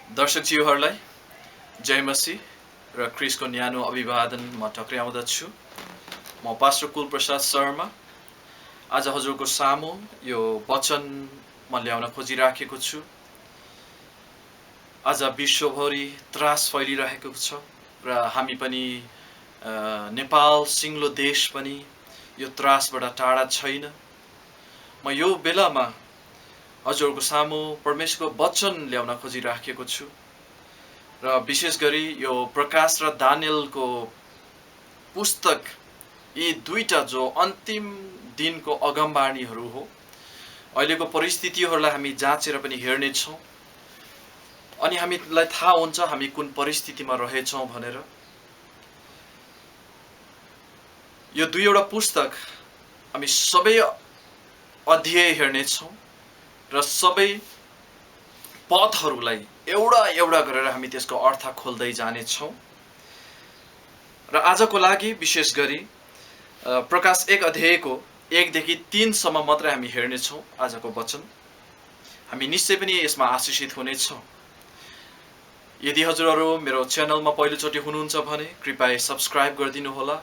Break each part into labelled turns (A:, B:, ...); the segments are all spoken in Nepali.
A: दर्शकज्यूहरूलाई जय मसीह र क्रिसको न्यानो अभिवादन म टक्र्याउँदछु। म पास्टर कुलप्रसाद शर्मा आज हजुरको सामु यो वचन म ल्याउन खोजिराखेको छु। आज विश्वभरि त्रास फैलिरहेको छ र हामी पनि नेपाल सिङ्लो देश पनि यो त्रासबाट टाढा छैन। म यो बेलामा हजुरको सामु परमेश्वरको वचन ल्याउन खोजिराखेको छु र विशेष गरी यो प्रकाश र दानियलको पुस्तक यी दुईटा जो अन्तिम दिनको अगमबाणीहरू हो। अहिलेको परिस्थितिहरूलाई हामी जाँचेर पनि हेर्नेछौँ अनि हामीलाई थाहा हुन्छ हामी कुन परिस्थितिमा रहेछौँ भनेर। यो दुईवटा पुस्तक हामी सबै अध्याय हेर्नेछौँ र सबै पदहरूलाई एउटा एउटा गरेर हामी त्यसको अर्थ खोल्दै जानेछौँ। र आजको लागि विशेष गरी प्रकाश 1 अध्यायको 1 देखि 3 सम्म मात्रै हामी हेर्नेछौँ। आजको वचन हामी निश्चय पनि यसमा आशिषित हुनेछौँ। यदि हजुरहरू मेरो च्यानलमा पहिलोचोटि हुनुहुन्छ भने कृपया सब्स्क्राइब गरिदिनु होला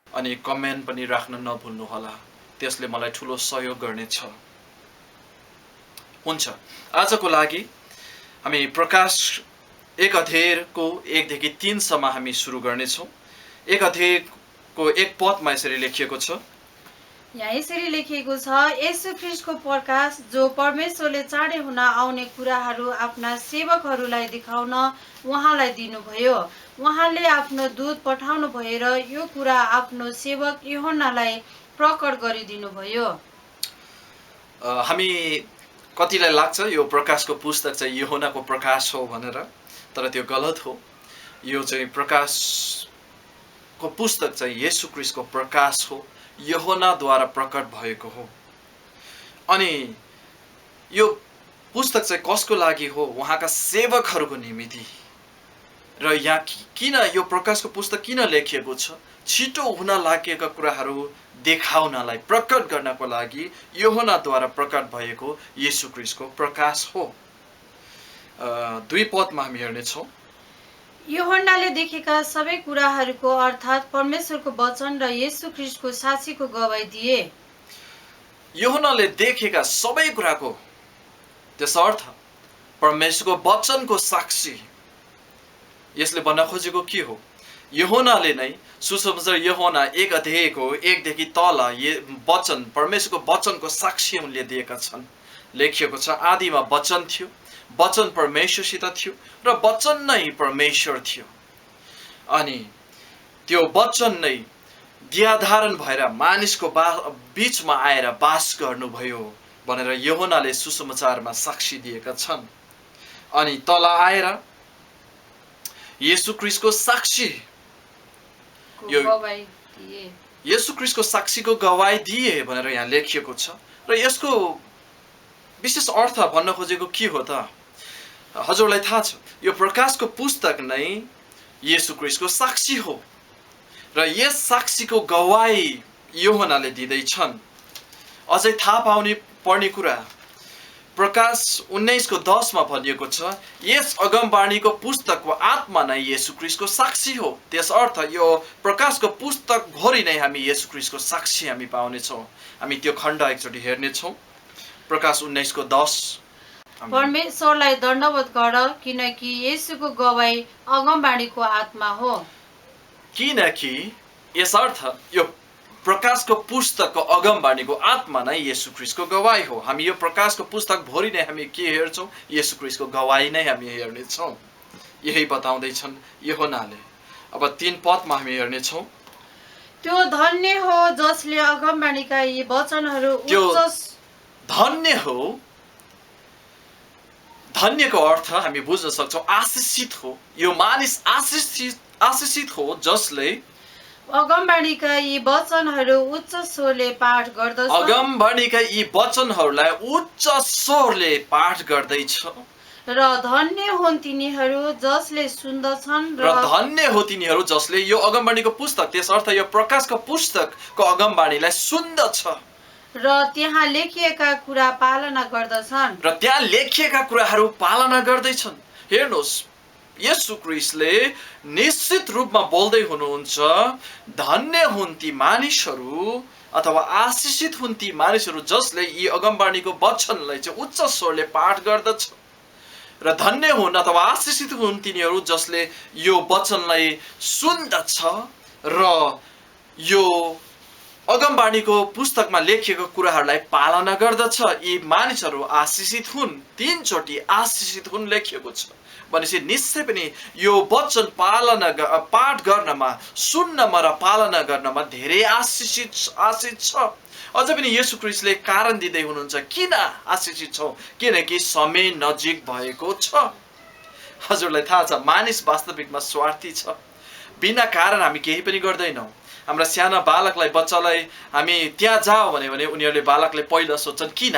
A: अनि कमेन्ट पनि राख्न नभुल्नु होला, त्यसले मलाई ठुलो सहयोग गर्नेछ। हुन्छ, आजको लागि हामी प्रकाश 1 अध्यायको 1 देखि 3 सम्म हामी सुरु गर्नेछौँ। 1 अध्यायको 1 पदमा यसरी लेखिएको छ।
B: यहाँ यसरी लेखिएको छ, येशू ख्रीष्टको प्रकाश जो परमेश्वरले चाँडै हुन आउने कुराहरू आफ्ना सेवकहरूलाई देखाउन उहाँलाई दिनुभयो। उहाँले आफ्नो दूत पठाउनु भएर यो कुरा आफ्नो सेवक यूहन्नालाई प्रकट गरिदिनुभयो।
A: हामी कतिलाई लाग्छ यो प्रकाशको पुस्तक चाहिँ यूहन्नाको प्रकाश हो भनेर, तर त्यो गलत हो। यो चाहिँ प्रकाशको पुस्तक चाहिँ येशू ख्रीष्टको प्रकाश हो, यूहन्नाद्वारा प्रकट भएको हो। अनि यो पुस्तक चाहिँ कसको लागि हो? उहाँका सेवकहरूको निमित्त। र यहाँ किन यो प्रकाशको पुस्तक किन लेखिएको छ? छिटो हुन लागेका कुराहरू देखाउनलाई, प्रकट गर्नको लागि यूहन्नाद्वारा प्रकट भएको येशू ख्रीष्टको प्रकाश हो। 2 पदमा हामी हेर्नेछौँ।
B: यूहन्नाले देखेका सबै कुराहरूको अर्थात् परमेश्वरको वचन र येशू ख्रीष्टको साक्षीको गवाई दिए।
A: यूहन्नाले देखेका सबै कुराको त्यसर्थ परमेश्वरको वचनको साक्षी। यसले भन्न खोजेको के हो? यूहन्नाले नै सुसमाचार यूहन्ना 1 अध्यायको 1 देखि तल वचन, परमेश्वरको वचनको साक्षी उनले दिएका छन्। लेखिएको छ, आदिमा वचन थियो, वचन परमेश्वरसित थियो र वचन नै परमेश्वर थियो। अनि त्यो वचन नै देहधारण भएर मानिसको बीचमा आएर वास गर्नुभयो भनेर यूहन्नाले सुसमाचारमा साक्षी दिएका छन्। अनि तल आएर येशू ख्रीष्टको साक्षी, येशू ख्रीष्टको साक्षीको गवाई दिए भनेर यहाँ लेखिएको छ। र यसको विशेष अर्थ भन्न खोजेको के हो त? हजुरलाई थाहा छ, यो प्रकाशको पुस्तक नै येशू ख्रीष्टको साक्षी हो र यस साक्षीको गवाई यूहन्नाले दिँदैछन्। अझै थाहा पाउने पर्ने कुरा प्रकाश 19:10 मा भनिएको छ, यस अगमबाणीको पुस्तकको आत्मा नै येशू ख्रीष्टको साक्षी हो। त्यसर्थ यो प्रकाशको पुस्तक भरि नै हामी येशू ख्रीष्टको साक्षी हामी पाउनेछौँ। हामी त्यो खण्ड एकचोटि हेर्नेछौँ। प्रकाश 19:10।
B: परमेश्वरलाई दण्डवत गर, किनकि येशूको गवाई अगमबाणीको आत्मा हो।
A: किनकि यसर्थ यो प्रकाशको पुस्तकको अगमबाणीको आत्मा नै येशू ख्रीष्टको गवाई हो। हामी यो प्रकाशको पुस्तक भरि नै हामी के हेर्छौँ? येशू ख्रीष्टको गवाई नै हामी हेर्नेछौँ। यही बताउँदैछन् यूहन्नाले। अब 3 पदमा हामी हेर्नेछौँ।
B: त्यो धन्य हो जसले अगमबाणीका यी वचनहरू
A: धन्य हो, धन्यको अर्थ हामी बुझ्न सक्छौँ आशिषित हो। यो मानिस आशिषित हो जसले
B: अगमबाणीका यी वचनहरू उच्च स्वरले पाठ गर्दछ।
A: अगमबाणीका यी वचनहरूलाई उच्च स्वरले पाठ गर्दैछ।
B: र धन्य हुन् तिनीहरू जसले सुन्दछन्
A: र धन्य हो तिनीहरू जसले यो अगमबाणीको पुस्तक, त्यसर्थ यो प्रकाशको पुस्तकको अगमबाणीलाई सुन्दछ
B: र त्यहाँ लेखिएका कुरा पालना गर्दछन्।
A: र त्यहाँ लेखिएका कुराहरू पालना गर्दैछन्। हेर्नुहोस्, येशू ख्रीष्टले निश्चित रूपमा बोल्दै हुनुहुन्छ, धन्य हुन् ती मानिसहरू अथवा आशिषित हुन् ती मानिसहरू जसले यी अगमबाणीको वचनलाई चाहिँ उच्च स्वरले पाठ गर्दछ। र धन्य हुन् अथवा आशिषित हुन् तिनीहरू जसले यो वचनलाई सुन्दछ र यो अगमबाणीको पुस्तकमा लेखिएको कुराहरूलाई पालना गर्दछ। यी मानिसहरू आशिषित हुन्, 3 चोटि आशिषित हुन् लेखिएको छ। भनेपछि निश्चय पनि यो वचन पाठ गर्नमा, सुन्नमा र पालना गर्नमा धेरै आशिषित छ। अझ पनि येशू ख्रीष्टले कारण दिँदै हुनुहुन्छ किन आशिषित छौँ, किनकि समय नजिक भएको छ। हजुरलाई थाहा छ, मानिस वास्तविकमा स्वार्थी छ। बिना कारण हामी केही पनि गर्दैनौँ। हाम्रा साना बालकलाई, बच्चालाई हामी त्यहाँ जाऊ भने उनीहरूले, बालकले पहिलो सोध्छन् किन।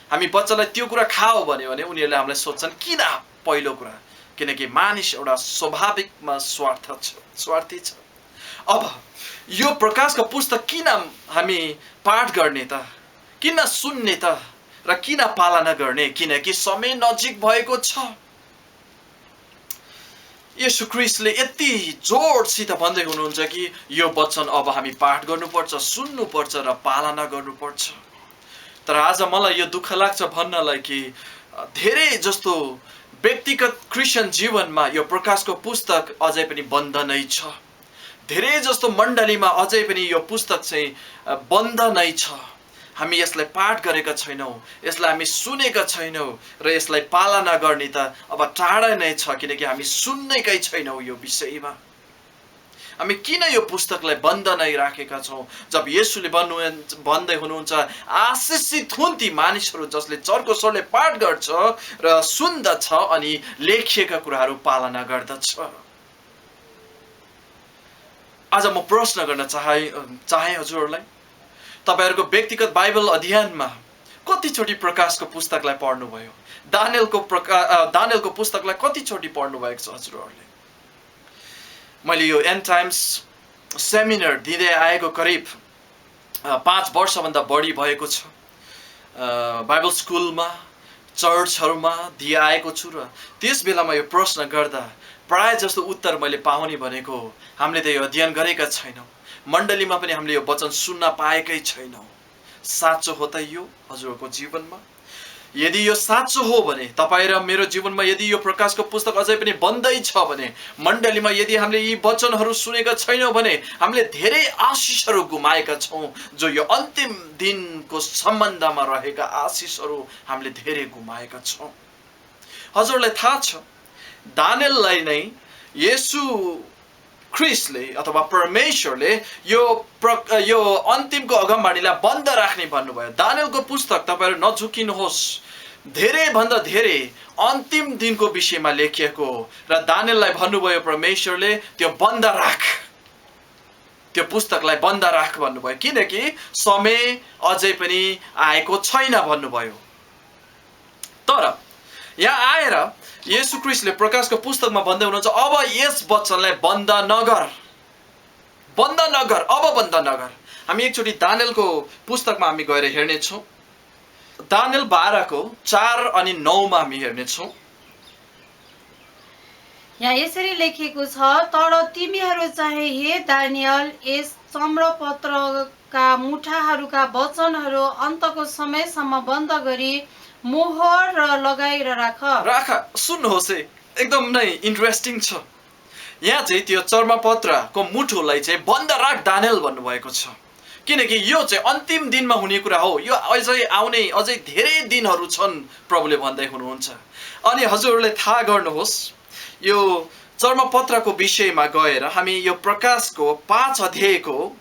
A: हामी बच्चालाई त्यो कुरा खाऊ भने उनीहरूले हामीलाई सोध्छन् किन पहिलो कुरा, किनकि मानिस एउटा स्वाभाविकमा स्वार्थी छ। अब यो प्रकाशको पुस्तक किन हामी पाठ गर्ने त, किन सुन्ने त, र किन पालना गर्ने, किनकि समय नजिक भएको छ। येशू ख्रीष्टले यति जोडसित भन्दै हुनुहुन्छ कि यो वचन अब हामी पाठ गर्नुपर्छ, सुन्नुपर्छ र पालना गर्नुपर्छ। तर आज मलाई यो दुःख लाग्छ भन्नलाई कि धेरै जस्तो व्यक्तिगत क्रिस्चियन जीवनमा यो प्रकाशको पुस्तक अझै पनि बन्द नै छ। धेरै जस्तो मण्डलीमा अझै पनि यो पुस्तक चाहिँ बन्द नै छ। हामी यसलाई पाठ गरेका छैनौँ, यसलाई हामी सुनेका छैनौँ र यसलाई पालना गर्ने त अब टाढा नै छ, किनकि हामी सुन्नेकै छैनौँ यो विषयमा। हामी किन यो पुस्तकलाई बन्द नै राखेका छौँ, जब येशूले भन्दै हुनुहुन्छ आशिषित हुन् ती मानिसहरू जसले चर्को स्वरले पाठ गर्छ र सुन्दछ अनि लेखिएका कुराहरू पालना गर्दछ। आज म प्रश्न गर्न चाहे हजुरहरूलाई, तपाईहरूको व्यक्तिगत बाइबल अध्ययनमा कतिचोटि प्रकाशको पुस्तकलाई पढ्नुभयो? दानियलको पुस्तकलाई कतिचोटि पढ्नु भएको छ हजुरहरूले? मैले यो एन्ड टाइम्स सेमिनार दिँदै आएको करिब 5 वर्षभन्दा बढी भएको छ। बाइबल स्कुलमा, चर्चहरूमा दिए आएको छु र त्यस बेलामा यो प्रश्न गर्दा प्राय जस्तो उत्तर मैले पाउने भनेको हामीले त यो अध्ययन गरेका छैनौँ, मण्डलीमा पनि हामीले यो वचन सुन्न पाएकै छैनौँ। साँचो हो त यो हजुरको जीवनमा? यदि यो साँचो हो भने, तपाईँ र मेरो जीवनमा यदि यो प्रकाशको पुस्तक अझै पनि बन्दै छ भने, मण्डलीमा यदि हामीले यी वचनहरू सुनेका छैनौँ भने हामीले धेरै आशिषहरू गुमाएका छौँ। जो यो अन्तिम दिनको सम्बन्धमा रहेका आशिषहरू हामीले धेरै गुमाएका छौँ। हजुरलाई थाहा छ, दानियललाई नै येशू ख्रीष्टले अथवा परमेश्वरले यो अन्तिमको अगमबाणीलाई बन्द राख्ने भन्नुभयो। दानियलको पुस्तक तपाईँहरू नझुकिनुहोस्, धेरै भन्दा धेरै अन्तिम दिनको विषयमा लेखिएको हो र दानियललाई भन्नुभयो परमेश्वरले त्यो बन्द राख, त्यो पुस्तकलाई बन्द राख भन्नुभयो, किनकि समय अझै पनि आएको छैन भन्नुभयो। तर यहाँ आएर येशू ख्रीष्टले प्रकाशको पुस्तकमा भन्दै हुनुहुन्छ अब यस वचनलाई बन्द नगर, अब बन्द नगर। हामी एकचोटि दानियलको पुस्तकमा हामी गएर हेर्नेछौँ। दानियल 12:4 अनि 9 हामी हेर्नेछौँ।
B: यहाँ यसरी लेखिएको छ, तर तिमीहरू चाहिँ हे दानियल यस चम्रपत्रका मुठाहरूका वचनहरू अन्तको समयसम्म बन्द गरी मोहर लगाएर राख।
A: सुन्नुहोस् है, एकदम नै इन्ट्रेस्टिङ छ। यहाँ चाहिँ त्यो चर्मपत्रको मुठोलाई चाहिँ बन्द राख दानियल भन्नुभएको छ, किनकि यो चाहिँ अन्तिम दिनमा हुने कुरा हो। यो अझै आउने अझै धेरै दिनहरू छन् प्रभुले भन्दै हुनुहुन्छ। अनि हजुरहरूले थाहा गर्नुहोस्, यो चर्मपत्रको विषयमा गएर हामी यो प्रकाशको 5 अध्यायको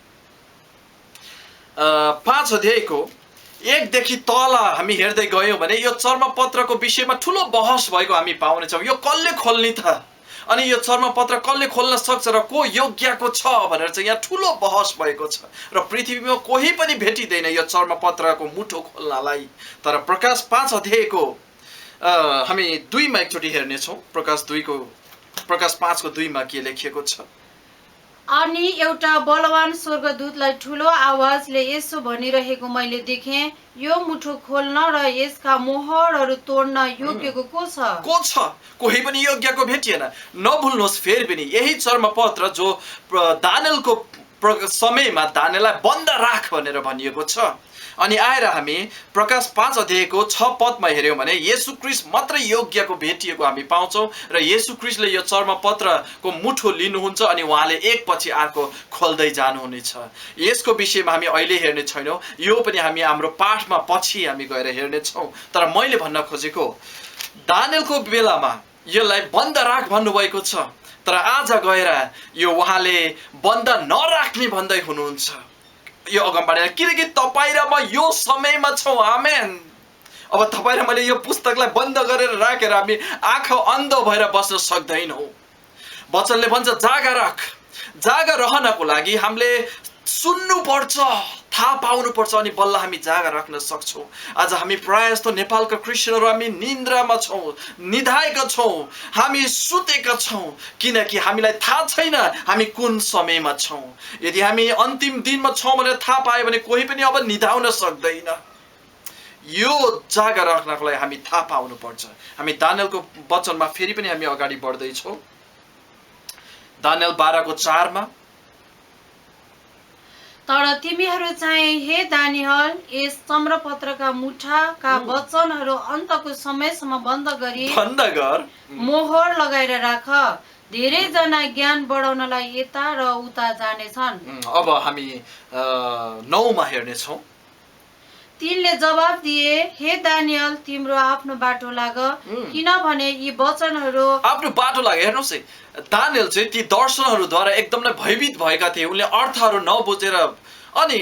A: 1 देखि तल हामी हेर्दै गयौँ भने यो चर्मपत्रको विषयमा ठुलो बहस भएको हामी पाउनेछौँ। यो कसले खोल्ने त, अनि यो चर्मपत्र कसले खोल्न सक्छ र को योग्यको छ भनेर चाहिँ यहाँ ठुलो बहस भएको छ र पृथ्वीमा कोही पनि भेटिँदैन यो चर्मपत्रको मुठो खोल्नलाई। तर प्रकाश 5 अध्यायको हामी 2मा एकचोटि हेर्नेछौँ। प्रकाश 5को 2मा के लेखिएको छ।
B: अनि एउटा बलवान स्वर्गदूतलाई ठुलो आवाजले यसो भनिरहेको मैले देखेँ, यो मुठो खोल्न र यसका मोहरहरू तोड्न योग्यको को छ?
A: को छ? कोही पनि योग्यको भेटिएन। नभुल्नुहोस् फेरि पनि यही चर्मपत्र जो दानियलको समयमा दानियललाई बन्द राख भनेर भनिएको छ। अनि आएर हामी प्रकाश 5 अध्यायको 6 पदमा हेऱ्यौँ भने येशू ख्रीष्ट मात्रै योग्यको भेटिएको हामी पाउँछौँ र येशू ख्रीष्टले यो चर्मपत्रको मुठो लिनुहुन्छ अनि उहाँले एकपछि अर्को खोल्दै जानुहुनेछ। यसको विषयमा हामी अहिले हेर्ने छैनौँ, यो पनि हामी हाम्रो पाठमा पछि हामी गएर हेर्नेछौँ। तर मैले भन्न खोजेको दानियलको बेलामा यसलाई बन्द राख भन्नुभएको छ, तर आज गएर यो उहाँले बन्द नराख्ने भन्दै हुनुहुन्छ यो अगमबाणीलाई, किनकि तपाईँ र म यो समयमा छौँ। आमेन। अब तपाईँ र मैले यो पुस्तकलाई बन्द गरेर राखेर हामी आँखा अन्धो भएर बस्न सक्दैनौँ। वचनले भन्छ जागा राख। जागा रहनको लागि हामीले सुन्नुपर्छ, थाहा पाउनुपर्छ, अनि बल्ल हामी जागा राख्न सक्छौँ। आज हामी प्रायः जस्तो नेपालका क्रिस्चियनहरू हामी निन्द्रामा छौँ, निधाएका छौँ, हामी सुतेका छौँ, किनकि हामीलाई थाहा छैन हामी कुन समयमा छौँ। यदि हामी अन्तिम दिनमा छौँ भनेर थाहा पायो भने कोही पनि अब निधाउन सक्दैन। यो जागा राख्नको लागि हामी थाहा पाउनुपर्छ। हामी दानियलको वचनमा फेरि पनि हामी अगाडि बढ्दैछौँ। दानियल 12को 4मा,
B: तर तिमीहरू चाहिँ हे दानियल यस चम्रपत्रका मुठाका वचनहरू अन्तको समयसम्म बन्द
A: गर,
B: मोहर लगाएर राख। धेरैजना ज्ञान बढाउनलाई यता र उता जानेछन्।
A: अब हामी 9मा हेर्नेछौँ।
B: तिनले जवाब दिए, हे दानियल तिम्रो आफ्नो बाटो लाग, किनभने यी वचनहरू
A: आफ्नो बाटो लाग। हेर्नुहोस् है, दानियल चाहिँ ती दर्शनहरूद्वारा एकदम नै भयभीत भएका थिए। उनले अर्थहरू नबुझेर अनि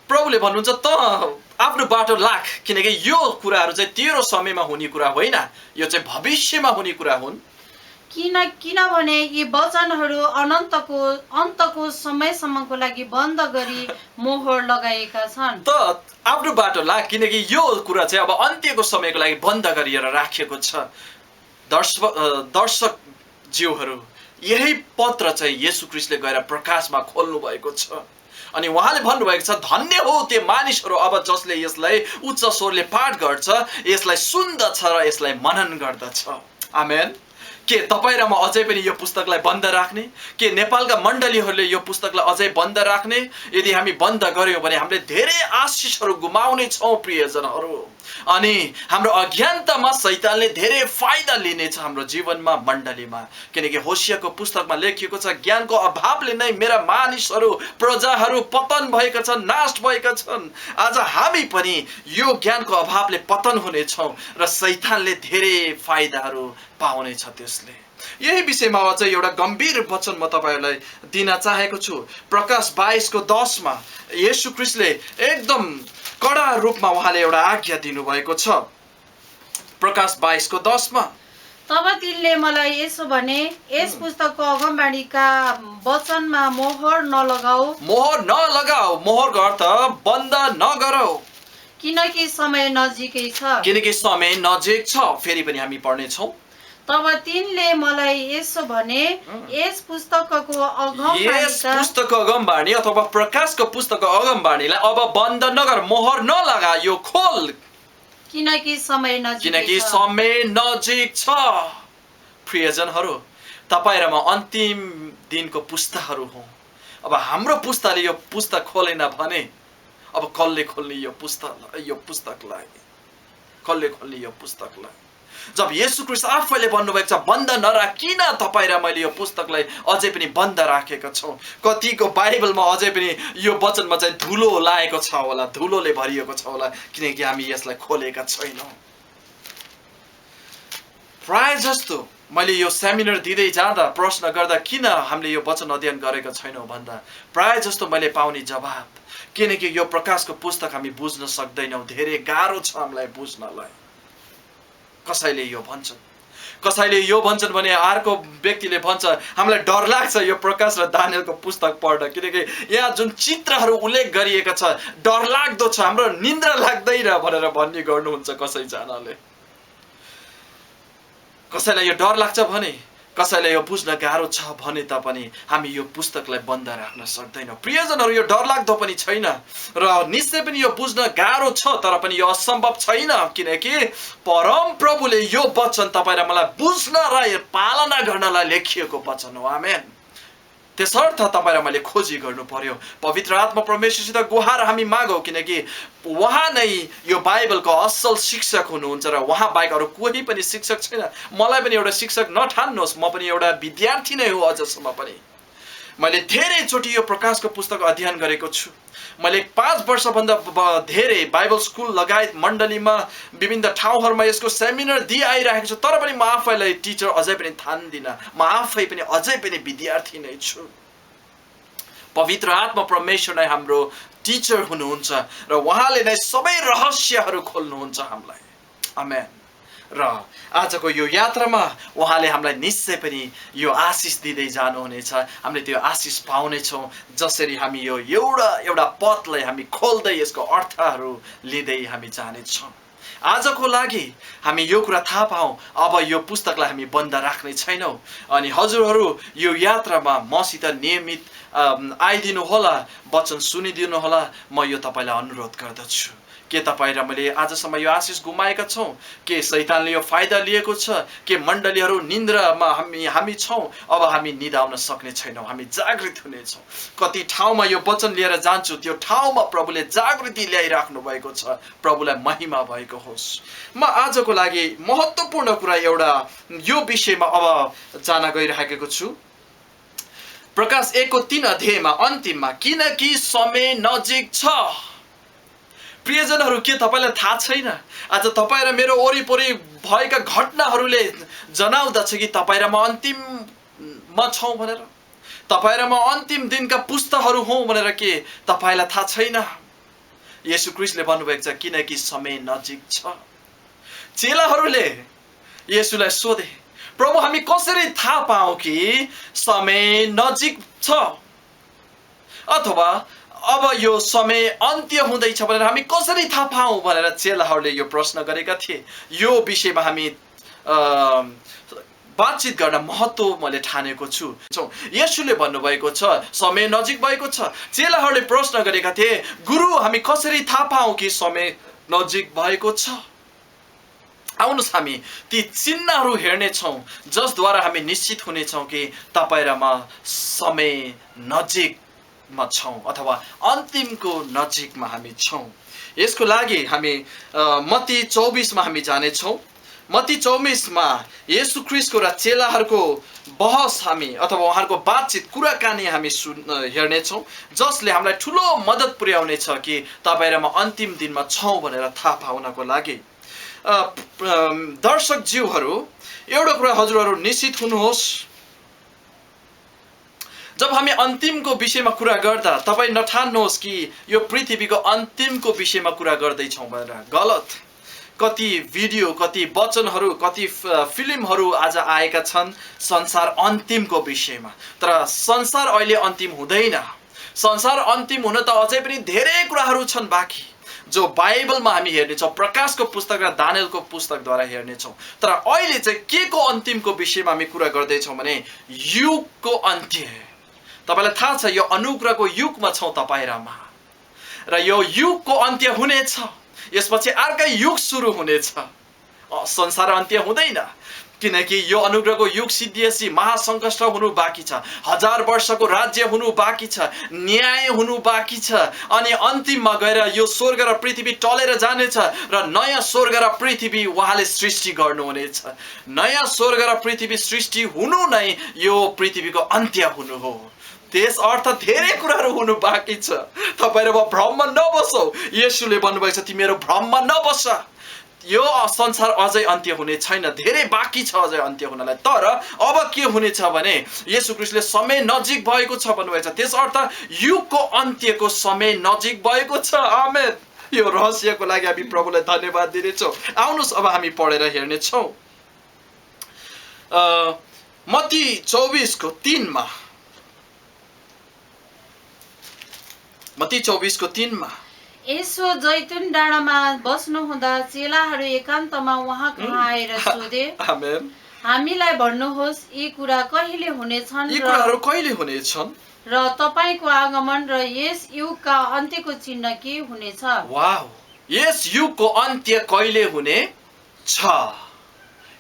A: प्रभुले भन्नुहुन्छ त आफ्नो बाटो लाग, किनकि यो कुराहरू चाहिँ तेरो समयमा हुने कुरा होइन, यो चाहिँ भविष्यमा हुने कुरा हुन्।
B: किनभने यी वचनहरू अन्तको समयसम्मको लागि बन्द गरी मोहर लगाएका छन्।
A: त आफ्नो बाटो लाग, किनकि यो कुरा चाहिँ अब अन्त्यको समयको लागि बन्द गरिएर राखिएको छ। दर्शक ज्यूहरू, यही पत्र चाहिँ येशू ख्रीष्टले गएर प्रकाशमा खोल्नु भएको छ। अनि उहाँले भन्नुभएको छ धन्य हो त्यो मानिसहरू अब जसले यसलाई उच्च स्वरले पाठ गर्छ, यसलाई सुन्दछ र यसलाई मनन गर्दछ। आमेन। के तपाईँ र म अझै पनि यो पुस्तकलाई बन्द राख्ने? के नेपालका मण्डलीहरूले यो पुस्तकलाई अझै बन्द राख्ने? यदि हामी बन्द गर्यौँ भने हामीले धेरै आशिषहरू गुमाउने छौँ प्रियजनहरू। अनि हाम्रो अज्ञानतामा शैतानले धेरै फाइदा लिनेछ हाम्रो जीवनमा, मण्डलीमा। किनकि होसियाको पुस्तकमा लेखिएको छ ज्ञानको अभावले नै मेरा मानिसहरू प्रजाहरू पतन भएका छन्, नाश भएका छन्। आज हामी पनि यो ज्ञानको अभावले पतन हुनेछौँ र शैतानले धेरै फाइदाहरू पाउनेछ त्यसले। यही विषयमा चाहिँ एउटा गम्भीर वचन म तपाईँहरूलाई दिन चाहेको छु। प्रकाश 22को 10मा येशू ख्रीष्टले एकदम कडा रूपमा उहाँले एउटा आज्ञा दिनुभएको छ। प्रकाश 22को 10मा,
B: तब तिनले मलाई यसो भने, यस पुस्तकको अगमबाणीका वचनमा मोहर नलगाऊ।
A: मोहर नलगाऊ, मोहरको अर्थ बन्द नगरौ,
B: किनकि समय नजिकै छ।
A: किनकि समय नजिक छ। फेरि पनि हामी पढ्नेछौँ।
B: तब तिनले मलाई यसो भने, यस पुस्तकको
A: अगमबाणी अथवा प्रकाशको पुस्तकको अगमबाणीलाई अब बन्द नगर, मोहर नलगा, यो खोल,
B: किनकि समय
A: नजिक छ। प्रियजनहरू, तपाईँ र म अन्तिम दिनको पुस्ताहरू हौँ। अब हाम्रो पुस्ताले यो पुस्तक खोलेन भने अब कसले खोल्ने यो पुस्तकलाई? कसले खोल्ने यो पुस्तकलाई? जब येशू ख्रीष्ट आफैले भन्नुभएको छ बन्द नराख, किन तपाईँ र मैले यो पुस्तकलाई अझै पनि बन्द राखेका छौँ? कतिको बाइबलमा अझै पनि यो वचनमा चाहिँ धुलो लागेको छ होला, धुलोले भरिएको छ होला, किनकि हामी यसलाई खोलेका छैनौँ। प्राय जस्तो मैले यो सेमिनार दिँदै जाँदा प्रश्न गर्दा किन हामीले यो वचन अध्ययन गरेका छैनौँ भन्दा प्राय जस्तो मैले पाउने जवाब, किनकि यो प्रकाशको पुस्तक हामी बुझ्न सक्दैनौँ, धेरै गाह्रो छ हामीलाई बुझ्नलाई। कसैले यो भन्छन्, कसैले यो भन्छन् भने अर्को व्यक्तिले भन्छ हामीलाई डर लाग्छ यो प्रकाश र दानियलको पुस्तक पढ्न, किनकि यहाँ जुन चित्रहरू उल्लेख गरिएका छ डर लाग्दो छ, हाम्रो निन्द्रा लाग्दैन भनेर भन्ने गर्नुहुन्छ कसैजनाले। कसैलाई यो डर लाग्छ भने, कसैलाई यो बुझ्न गाह्रो छ भने तापनि हामी यो पुस्तकलाई बन्द राख्न सक्दैनौँ। प्रियजनहरू, यो डरलाग्दो पनि छैन र निश्चय पनि यो बुझ्न गाह्रो छ, तर पनि यो असम्भव छैन, किनकि परम प्रभुले यो वचन तपाईँ र मलाई बुझ्न र पालना गर्नलाई लेखिएको वचन हो। आमेन। त्यसर्थ तपाईँ र मैले खोजी गर्नु पर्यो। पवित्र आत्मा परमेश्वरसित गुहार हामी मागौँ, किनकि उहाँ नै यो बाइबलको असल शिक्षक हुनुहुन्छ र उहाँ बाहेक अरू कोही पनि शिक्षक छैन। मलाई पनि एउटा शिक्षक नठान्नुहोस्, म पनि एउटा विद्यार्थी नै हो। अझसम्म पनि मैले धेरैचोटि यो प्रकाशको पुस्तक अध्ययन गरेको छु। मैले 5 वर्षभन्दा धेरै बाइबल स्कुल लगायत मण्डलीमा विभिन्न ठाउँहरूमा यसको सेमिनार दिइ आइरहेको छु, तर पनि म आफैलाई टिचर अझै पनि ठान्दिनँ। म आफै पनि अझै पनि विद्यार्थी नै छु। पवित्र आत्मा परमेश्वर नै हाम्रो टिचर हुनुहुन्छ र उहाँले नै सबै रहस्यहरू खोल्नुहुन्छ हामीलाई। आमेन। र आजको यो यात्रामा उहाँले हामीलाई निश्चय पनि यो आशिष दिँदै जानुहुनेछ। हामीले त्यो आशिष पाउनेछौँ जसरी हामी यो एउटा पथलाई हामी खोल्दै यसको अर्थहरू लिँदै हामी जानेछौँ। आजको लागि हामी यो कुरा थाहा पाऊँ, अब यो पुस्तकलाई हामी बन्द राख्ने छैनौँ। अनि हजुरहरू यो यात्रामा मसित नियमित आइदिनु होला, वचन सुनिदिनु होला, म यो तपाईँलाई अनुरोध गर्दछु। के तपाईँ र मैले आजसम्म यो आशिष गुमाएका छौँ? के शैतानले यो फाइदा लिएको छ? के मण्डलीहरू निन्द्रामा हामी छौँ? अब हामी निदाउन सक्ने छैनौँ, हामी जागृत हुनेछौँ। कति ठाउँमा यो वचन लिएर जान्छु, त्यो ठाउँमा प्रभुले जागृति ल्याइराख्नु भएको छ। प्रभुलाई महिमा भएको होस्। म आजको लागि महत्त्वपूर्ण कुरा एउटा यो विषयमा अब जान गइरहेको छु। प्रकाश 1को 3 अध्यायमा अन्तिममा, किनकि समय नजिक छ। प्रियजनहरू, के तपाईँलाई थाहा छैन आज तपाईँ र मेरो वरिपरि भएका घटनाहरूले जनाउँदछ कि तपाईँ र म अन्तिममा छौँ भनेर? तपाईँ र म अन्तिम दिनका पुस्ताहरू हौँ भनेर के तपाईँलाई थाहा छैन? येशू ख्रीष्टले भन्नुभएको छ, किनकि समय नजिक छ। चेलाहरूले येशूलाई सोधे, प्रभु हामी कसरी थाहा पाऊँ कि समय नजिक छ, अथवा अब यो समय अन्त्य हुँदैछ भनेर हामी कसरी थाहा पाऊँ भनेर चेलाहरूले यो प्रश्न गरेका थिए। यो विषयमा हामी बातचित गर्न महत्त्व मैले ठानेको छु। येशूले भन्नुभएको छ समय नजिक भएको छ। चेलाहरूले प्रश्न गरेका थिए, गुरु हामी कसरी थाहा पाऊँ कि समय नजिक भएको छ? आउनुहोस् हामी ती चिन्हहरू हेर्नेछौँ जसद्वारा हामी निश्चित हुनेछौँ कि तपाईँ र म समय नजिकमा छौँ अथवा अन्तिमको नजिकमा हामी छौँ। यसको लागि हामी मत्ती 24मा हामी जानेछौँ। मत्ती 24मा येशू ख्रीष्टको र चेलाहरूको बहस हामी अथवा उहाँहरूको बातचित कुराकानी हामी हेर्नेछौँ, जसले हामीलाई ठुलो मद्दत पुर्याउनेछ कि तपाईँ र म अन्तिम दिनमा छौँ भनेर थाहा पाउनको लागि। दर्शकज्यूहरू, एउटा कुरा हजुरहरू निश्चित हुनुहोस्, जब हामी अन्तिमको विषयमा कुरा गर्दा तपाईँ नठान्नुहोस् कि यो पृथ्वीको अन्तिमको विषयमा कुरा गर्दैछौँ भनेर। गलत। कति भिडियो, कति वचनहरू, कति फिल्महरू आज आएका छन् संसार अन्तिमको विषयमा, तर संसार अहिले अन्तिम हुँदैन। संसार अन्तिम हुन त अझै पनि धेरै कुराहरू छन् बाँकी, जो बाइबलमा हामी हेर्नेछौँ, प्रकाशको पुस्तक र दानियलको पुस्तकद्वारा हेर्नेछौँ। तर अहिले चाहिँ के को अन्तिमको विषयमा हामी कुरा गर्दैछौँ भने युगको अन्त्य। तपाईँलाई थाहा छ यो अनुग्रहको युगमा छौँ तपाईँ र म, र यो युगको अन्त्य हुनेछ। यसपछि अर्कै युग सुरु हुनेछ। संसार अन्त्य हुँदैन, किनकि यो अनुग्रहको युग सिद्धिएपछि महासङ्कष्ट हुनु बाँकी छ, 1000 वर्षको राज्य हुनु बाँकी छ, न्याय हुनु बाँकी छ, अनि अन्तिममा गएर यो स्वर्ग र पृथ्वी टलेर जानेछ र नयाँ स्वर्ग र पृथ्वी उहाँले सृष्टि गर्नुहुनेछ। नयाँ स्वर्ग र पृथ्वी सृष्टि हुनु नै यो पृथ्वीको अन्त्य हुनु हो। त्यस अर्थ धेरै कुराहरू हुनु बाँकी छ। तपाईँ र म भ्रममा नबसौ। येशूले भन्नुभएको छ तिमीहरू भ्रममा नबस, यो संसार अझै अन्त्य हुने छैन, धेरै बाँकी छ अझै अन्त्य हुनलाई। तर अब के हुनेछ भने येशू ख्रीष्टले समय नजिक भएको छ भन्नुभएको छ। त्यस अर्थ युगको अन्त्यको समय नजिक भएको छ। आमेन। यो रहस्यको लागि हामी प्रभुलाई धन्यवाद दिनेछौँ। आउनुहोस् अब हामी पढेर हेर्नेछौँ। मत्ती 24को 3मा, मत्ती 24को 3मा,
B: यसो जैतुन डाँडामा बस्नुहुँदा चेलाहरू एकान्तमा उहाँ कहाँ आएर सोधे,
A: आमेन,
B: हामीलाई भन्नुहोस् यी कुरा कहिले हुनेछन्
A: यी कुराहरू कहिले हुनेछन्
B: र तपाईको आगमन र यस युगका अन्त्यको चिन्ह के हुनेछ
A: वाउ यस युगको अन्त्य कहिले हुने छ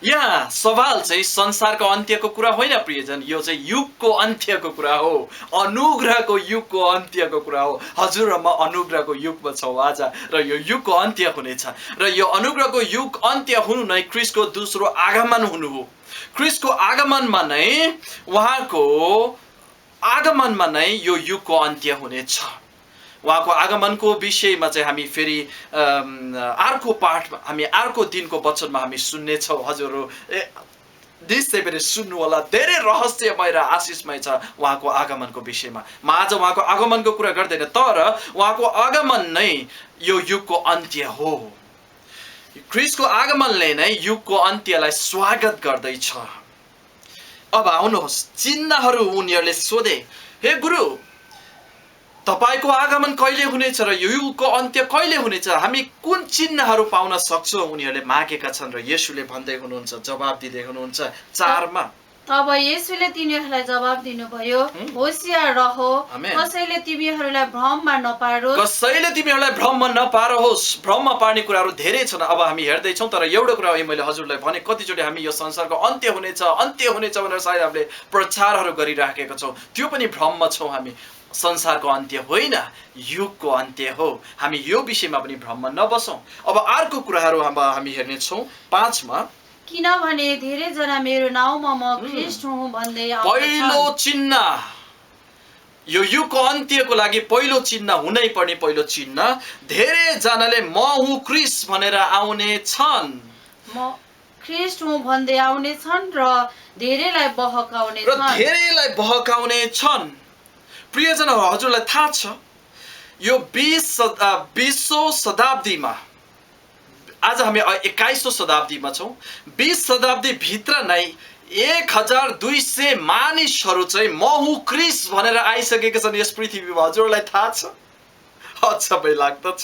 A: यहाँ सवाल चाहिँ संसारको अन्त्यको कुरा होइन प्रियजन यो चाहिँ युगको अन्त्यको कुरा हो अनुग्रहको युगको अन्त्यको कुरा हो हजुर र म अनुग्रहको युगमा छौँ आज र यो युगको अन्त्य हुनेछ र यो अनुग्रहको युग अन्त्य हुनु नै क्रिस्टको दोस्रो आगमन हुनु हो क्रिस्टको आगमनमा नै उहाँको आगमनमा नै यो युगको अन्त्य हुनेछ उहाँको आगमनको विषयमा चाहिँ हामी फेरि अर्को पाठमा हामी अर्को दिनको वचनमा हामी सुन्नेछौँ हजुरहरू निश्चय पनि सुन्नु होला धेरै रहस्यमय र आशिषमय छ उहाँको आगमनको विषयमा म आज उहाँको आगमनको कुरा गर्दैन तर उहाँको आगमन नै यो युगको अन्त्य हो क्रिस्टको आगमनले नै युगको अन्त्यलाई स्वागत गर्दैछ अब आउनुहोस् चिन्हहरू उनीहरूले सोधे हे गुरु तपाईको आगमन कहिले हुनेछ र यो युगको अन्त्य कहिले हुनेछ हामी कुन चिन्हहरू पाउन सक्छौँ उनीहरूले मागेका छन् र येशूले भन्दै हुनुहुन्छ जवाब दिँदै हुनुहुन्छ 4 मा
B: तब येशूले तिनीहरूलाई जवाब दिनुभयो होशियार रहो कसैले तिमीहरूलाई भ्रममा नपारोस्
A: कसैले तिमीहरूलाई भ्रममा नपारोस् भ्रममा पार्ने कुराहरू धेरै छन् अब हामी हेर्दैछौँ तर एउटा कुरा मैले हजुरलाई भने कतिचोटि हामी यो संसारको अन्त्य हुनेछ भनेर सायद हामीले प्रचारहरू गरिराखेका छौँ त्यो पनि भ्रममा छौँ हामी संसारको अन्त्य होइन युगको अन्त्य हो हामी यो विषयमा पनि भ्रममा नबसौँ अब अर्को कुराहरू हामी हेर्नेछौँ 5 मा
B: किनभने धेरै जना मेरो नाउँमा म ख्रीष्ट हुँ भन्दै
A: पहिलो चिन्ह यो युगको अन्त्यको लागि पहिलो चिन्ह हुनै पर्ने पहिलो चिन्ह धेरै जनाले म हुँ ख्रीष्ट भनेर आउने छन्
B: म ख्रीष्ट हुँ भन्दै आउने छन् र धेरैलाई
A: बहकाउने छन् प्रियजनहरू हजुरलाई थाहा छ यो 20औं शताब्दीमा आज हामी 21औं शताब्दीमा छौँ 20 शताब्दी भित्र नै 1200 मानिसहरू चाहिँ म हुँ ख्रीष्ट भनेर आइसकेका छन् यस पृथ्वीमा हजुरलाई थाहा छ अचम्मै लाग्दछ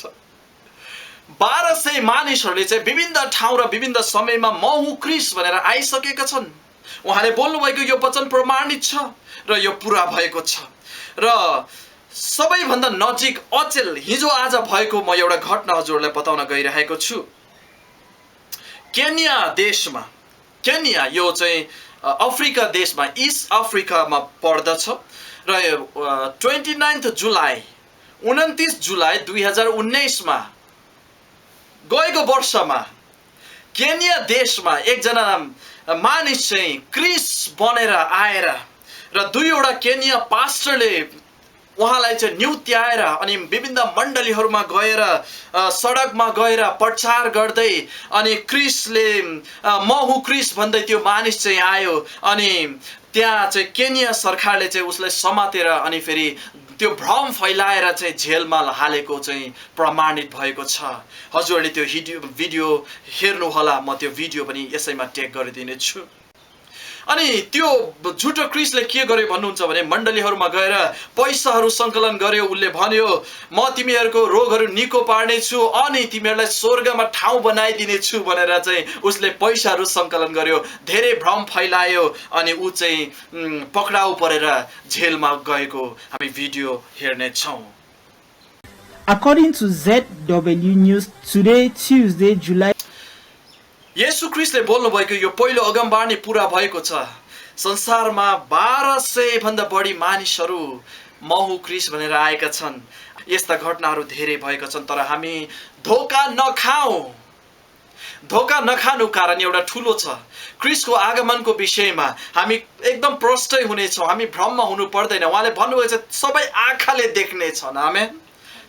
A: 1200 मानिसहरूले चाहिँ विभिन्न ठाउँ र विभिन्न समयमा म हुँ ख्रीष्ट भनेर आइसकेका छन् उहाँले बोल्नुभएको यो वचन प्रमाणित छ र यो पुरा भएको छ र सबैभन्दा नजिक अचेल हिजो आज भएको म एउटा घटना हजुरहरूलाई बताउन गइरहेको छु केन्या देशमा केन्या यो चाहिँ अफ्रिका देशमा इस्ट अफ्रिकामा पर्दछ र 29 जुलाई 2019 मा गएको वर्षमा केन्या देशमा एकजना मानिस चाहिँ क्रिस्ट बनेर आएर र दुईवटा केन्या पास्टरले उहाँलाई चाहिँ न्युत्याएर अनि विभिन्न मण्डलीहरूमा गएर सडकमा गएर प्रचार गर्दै अनि क्रिस्टले म हुँ क्रिस्ट भन्दै त्यो मानिस चाहिँ आयो अनि त्यहाँ चाहिँ केन्या सरकारले चाहिँ उसलाई समातेर अनि फेरि त्यो भ्रम फैलाएर चाहिँ जेलमा हालेको चाहिँ प्रमाणित भएको छ हजुरहरूले त्यो भिडियो हेर्नु होला म त्यो भिडियो पनि यसैमा ट्याग गरिदिनेछु अनि त्यो झुटो क्रिस्टले के गर्यो भन्नुहुन्छ भने मण्डलीहरूमा गएर पैसाहरू सङ्कलन गर्यो उसले भन्यो म तिमीहरूको रोगहरू निको पार्नेछु अनि तिमीहरूलाई स्वर्गमा ठाउँ बनाइदिनेछु भनेर चाहिँ उसले पैसाहरू सङ्कलन गर्यो धेरै भ्रम फैलायो अनि ऊ चाहिँ पक्राउ परेर जेलमा गएको हामी भिडियो हेर्नेछौँ
C: According to ZW News today, Tuesday, July
A: येशू ख्रीष्टले बोल्नुभएको यो पहिलो अगमबाणी पुरा भएको छ संसारमा 1200 भन्दा बढी मानिसहरू म हुँ ख्रीष्ट भनेर आएका छन् यस्ता घटनाहरू धेरै भएका छन् तर हामी धोका नखानु कारण एउटा ठुलो छ ख्रीष्टको आगमनको विषयमा हामी एकदम प्रष्टै हुनेछौँ हामी भ्रममा हुनु पर्दैन उहाँले भन्नुभएको छ सबै आँखाले देख्ने छन् आमेन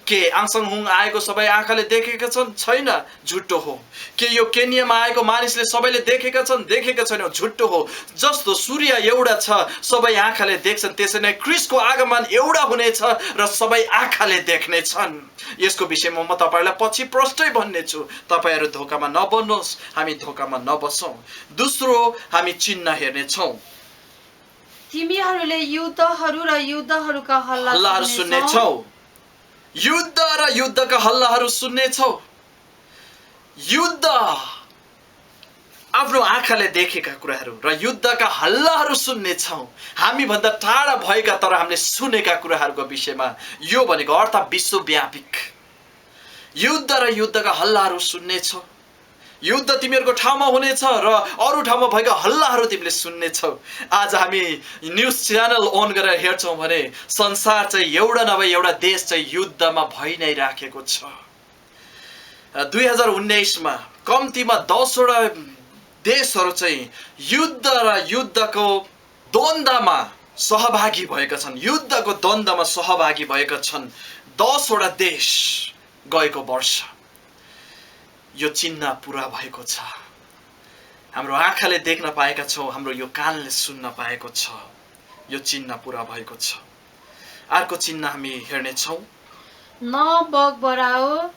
A: के आङसँग हुङ आएको सबै आँखाले देखेका छन् छैन झुट्टो हो के यो केन्यामा आएको मानिसले सबैले देखेका छैन झुट्टो हो जस्तो सूर्य एउटा छ सबै आँखाले देख्छन् त्यसै नै क्रिस्टको आगमन एउटा हुनेछ र सबै आँखाले देख्ने छन् यसको विषयमा म तपाईहरुलाई पछि प्रष्टै भन्ने छु तपाईहरु धोकामा नबन्नुहोस् हामी धोकामा नबसौं दोस्रो हामी चिन्ह हेर्ने छौं
B: तिमीहरूले युद्धहरू र युद्धहरूका हल्लाहरू
A: सुन्नेछौ युद्ध र युद्धका हल्लाहरू सुन्नेछौ युद्ध आफ्नो आँखाले देखेका कुराहरू र युद्धका हल्लाहरू सुन्नेछौँ, हामीभन्दा टाढा भएका तर हामीले सुनेका कुराहरूको विषयमा। यो भनेको अर्थ विश्वव्यापिक युद्ध र युद्धका हल्लाहरू सुन्नेछौ। युद्ध तिमीहरूको ठाउँमा हुनेछ र अरू ठाउँमा भएका हल्लाहरू तिमीले सुन्नेछौ। आज हामी न्युज च्यानल अन गरेर हेर्छौँ भने संसार चाहिँ एउटा नभए एउटा देश चाहिँ युद्धमा भइ नै राखेको छ। 2019 मा कम्तीमा 10 वटा देशहरू चाहिँ युद्ध र युद्धको द्वन्द्वमा सहभागी भएका छन्। युद्धको द्वन्द्वमा सहभागी भएका छन् 10 वटा देश गएको वर्ष। यो चिन्ह पुरा भएको छ। हाम्रो आँखाले देख्न पाएका छौँ, हाम्रो यो कानले सुन्न पाएको छ। यो चिन्ह पुरा भएको छ। अर्को चिन्ह हामी हेर्नेछौँ,
B: नबग बढाओ,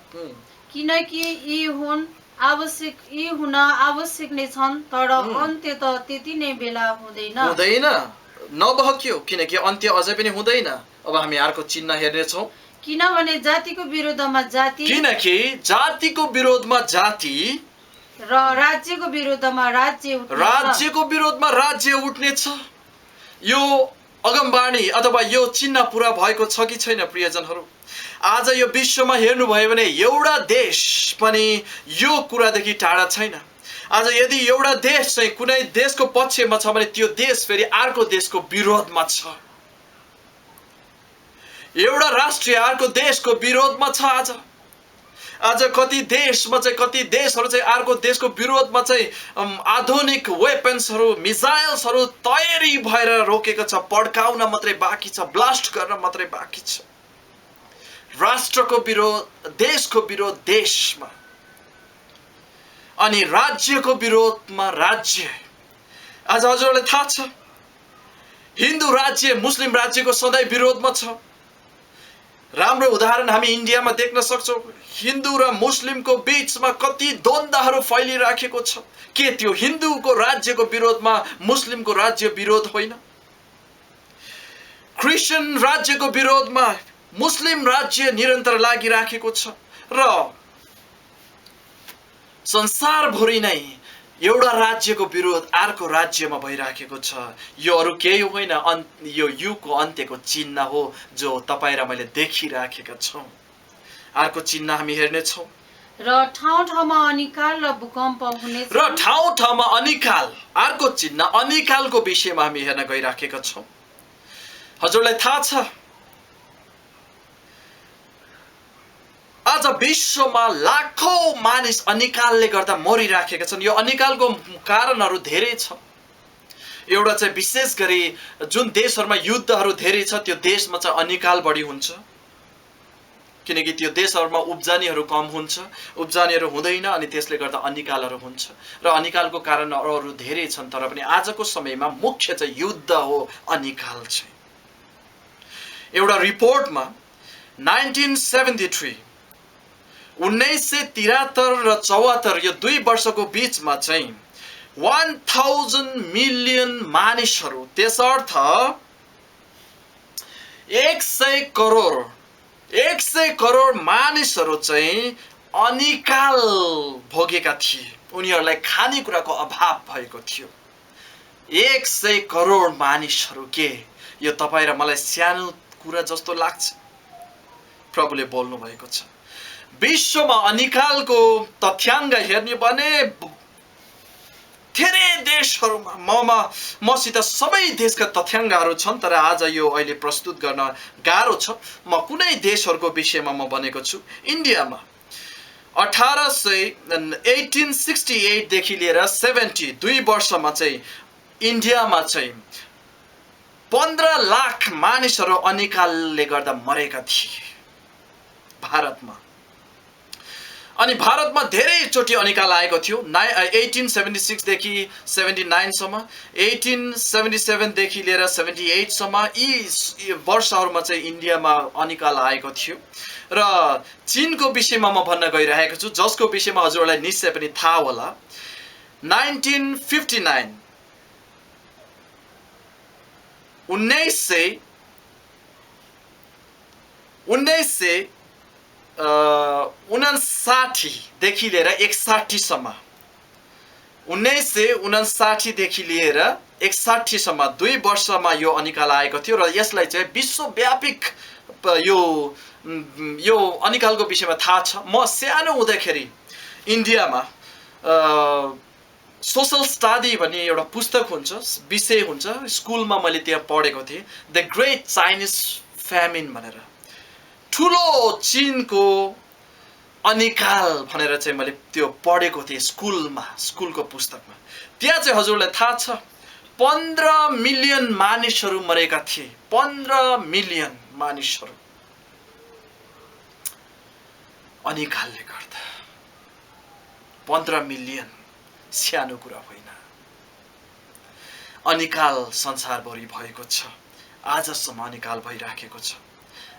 B: किनकि यी हुन आवश्यक नै छन्, तर अन्त्य त त्यति नै बेला हुँदैन।
A: नबहक्यो, किनकि अन्त्य अझै पनि हुँदैन। अब हामी अर्को चिन्ह हेर्नेछौँ,
B: किनभने जातिको विरोधमा जाति,
A: किनकि जातिको विरोधमा जाति
B: र राज्यको विरोधमा राज्य उठ्नेछ। यो अगमबाणी अथवा यो चिन्ह पुरा भएको छ कि छैन प्रियजनहरू? आज यो विश्वमा हेर्नुभयो भने एउटा देश पनि यो कुरादेखि टाढा छैन। आज यदि एउटा देश चाहिँ कुनै देशको पक्षमा छ भने त्यो देश फेरि अर्को देशको विरोधमा छ। एउटा राष्ट्र अर्को देशको विरोधमा छ। आज कति देशमा चाहिँ कति देशहरू चाहिँ अर्को देशको विरोधमा चाहिँ आधुनिक वेपन्सहरू, मिसाइल्सहरू तयारी भएर रोकेको छ। पड्काउन मात्रै बाँकी छ, ब्लास्ट गर्न मात्रै बाँकी छ। राष्ट्रको विरोध, देशको विरोध देशमा, अनि राज्यको विरोधमा राज्य। आज हजुरलाई थाहा छ, हिन्दू राज्य मुस्लिम राज्यको सधैँ विरोधमा छ। राम्रो उदाहरण हामी इन्डियामा देख्न सक्छौँ। हिन्दू र मुस्लिमको बीचमा कति द्वन्द्वहरू फैलिराखेको छ। के त्यो हिन्दूको राज्यको विरोधमा मुस्लिमको राज्य विरोध होइन? क्रिस्चियन राज्यको विरोधमा मुस्लिम राज्य निरन्तर लागिराखेको छ। र संसारभरि नै एउटा राज्यको विरोध अर्को राज्यमा भइराखेको छ। यो अरू केही होइन, यो युगको अन्त्यको चिन्ह हो जो तपाईँ र मैले देखिराखेका छौँ। अर्को चिन्ह हामी हेर्नेछौँ, र ठाउँ ठाउँमा अनिकाल र भूकम्प हुनेछ।
A: र ठाउँ ठाउँमा अनिकाल, अर्को चिन्ह अनिकालको विषयमा हामी हेर्न गइराखेका छौँ। हजुरलाई थाहा छ, आज विश्वमा लाखौं मानिस अनिकालले गर्दा मरिराखेका छन्। यो अनिकालको कारणहरू धेरै छ। एउटा चाहिँ विशेष गरी जुन देशहरूमा युद्धहरू धेरै छ त्यो देशमा चाहिँ अनिकाल बढी हुन्छ, किनकि त्यो देशहरूमा उब्जनीहरू कम हुन्छ, उब्जनीहरू हुँदैन, अनि त्यसले गर्दा अनिकालहरू हुन्छ। र अनिकालको कारणहरू धेरै छन्, तर पनि आजको समयमा मुख्य चाहिँ युद्ध हो, अनिकाल चाहिँ। एउटा रिपोर्टमा 1973 1973 र 74 यो 2 वर्षको बीचमा चाहिँ 1000 मिलियन मानिसहरू, त्यसर्थ 100 करोड मानिसहरू चाहिँ अनिकाल भोगेका थिए। उनीहरूलाई खानेकुराको अभाव भएको थियो। 100 करोड मानिसहरू। के यो तपाईँ र मलाई सानो कुरा जस्तो लाग्छ? प्रभुले बोल्नु भएको छ। विश्वमा अनिकालको तथ्याङ्क हेर्ने भने धेरै देशहरूमा मसित सबै देशका तथ्याङ्कहरू छन्, तर आज यो अहिले प्रस्तुत गर्न गाह्रो छ। म कुनै देशहरूको विषयमा म भनेको छु। इन्डियामा 1868 देखि लिएर 70 2 वर्षमा चाहिँ इन्डियामा चाहिँ 15 लाख मानिसहरू अनिकालले गर्दा मरेका थिए भारतमा। अनि भारतमा धेरैचोटि अनिकाल आएको थियो। 1876 देखि 79 सम्म, 1877 देखि लिएर 78 सम्म, यी वर्षहरूमा चाहिँ इन्डियामा अनिकाल आएको थियो। र चीनको विषयमा म भन्न गइरहेको छु, जसको विषयमा हजुरहरूलाई निश्चय पनि थाहा होला। 1959 1959 देखि लिएर 61 सम्म 1959 देखि लिएर 61 सम्म 2 वर्षमा यो अनिकाल आएको थियो र यसलाई चाहिँ विश्वव्यापी यो अनिकालको विषयमा थाहा छ। म सानो हुँदाखेरि इन्डियामा सोशल स्टडी भन्ने एउटा पुस्तक हुन्छ, विषय हुन्छ, स्कुलमा मैले त्यहाँ पढेको थिएँ, द ग्रेट चाइनिज फ्यामिन भनेर, ठुलो चीनको अनिकाल भनेर चाहिँ मैले त्यो पढेको थिएँ स्कुलको पुस्तकमा। त्यहाँ चाहिँ हजुरलाई थाहा छ 15 मिलियन मानिसहरू मरेका थिए। 15 मिलियन मानिसहरू अनिकालले गर्दा। 15 मिलियन सानो कुरा होइन। अनिकाल संसारभरि भएको छ, आजसम्म अनिकाल भइराखेको छ।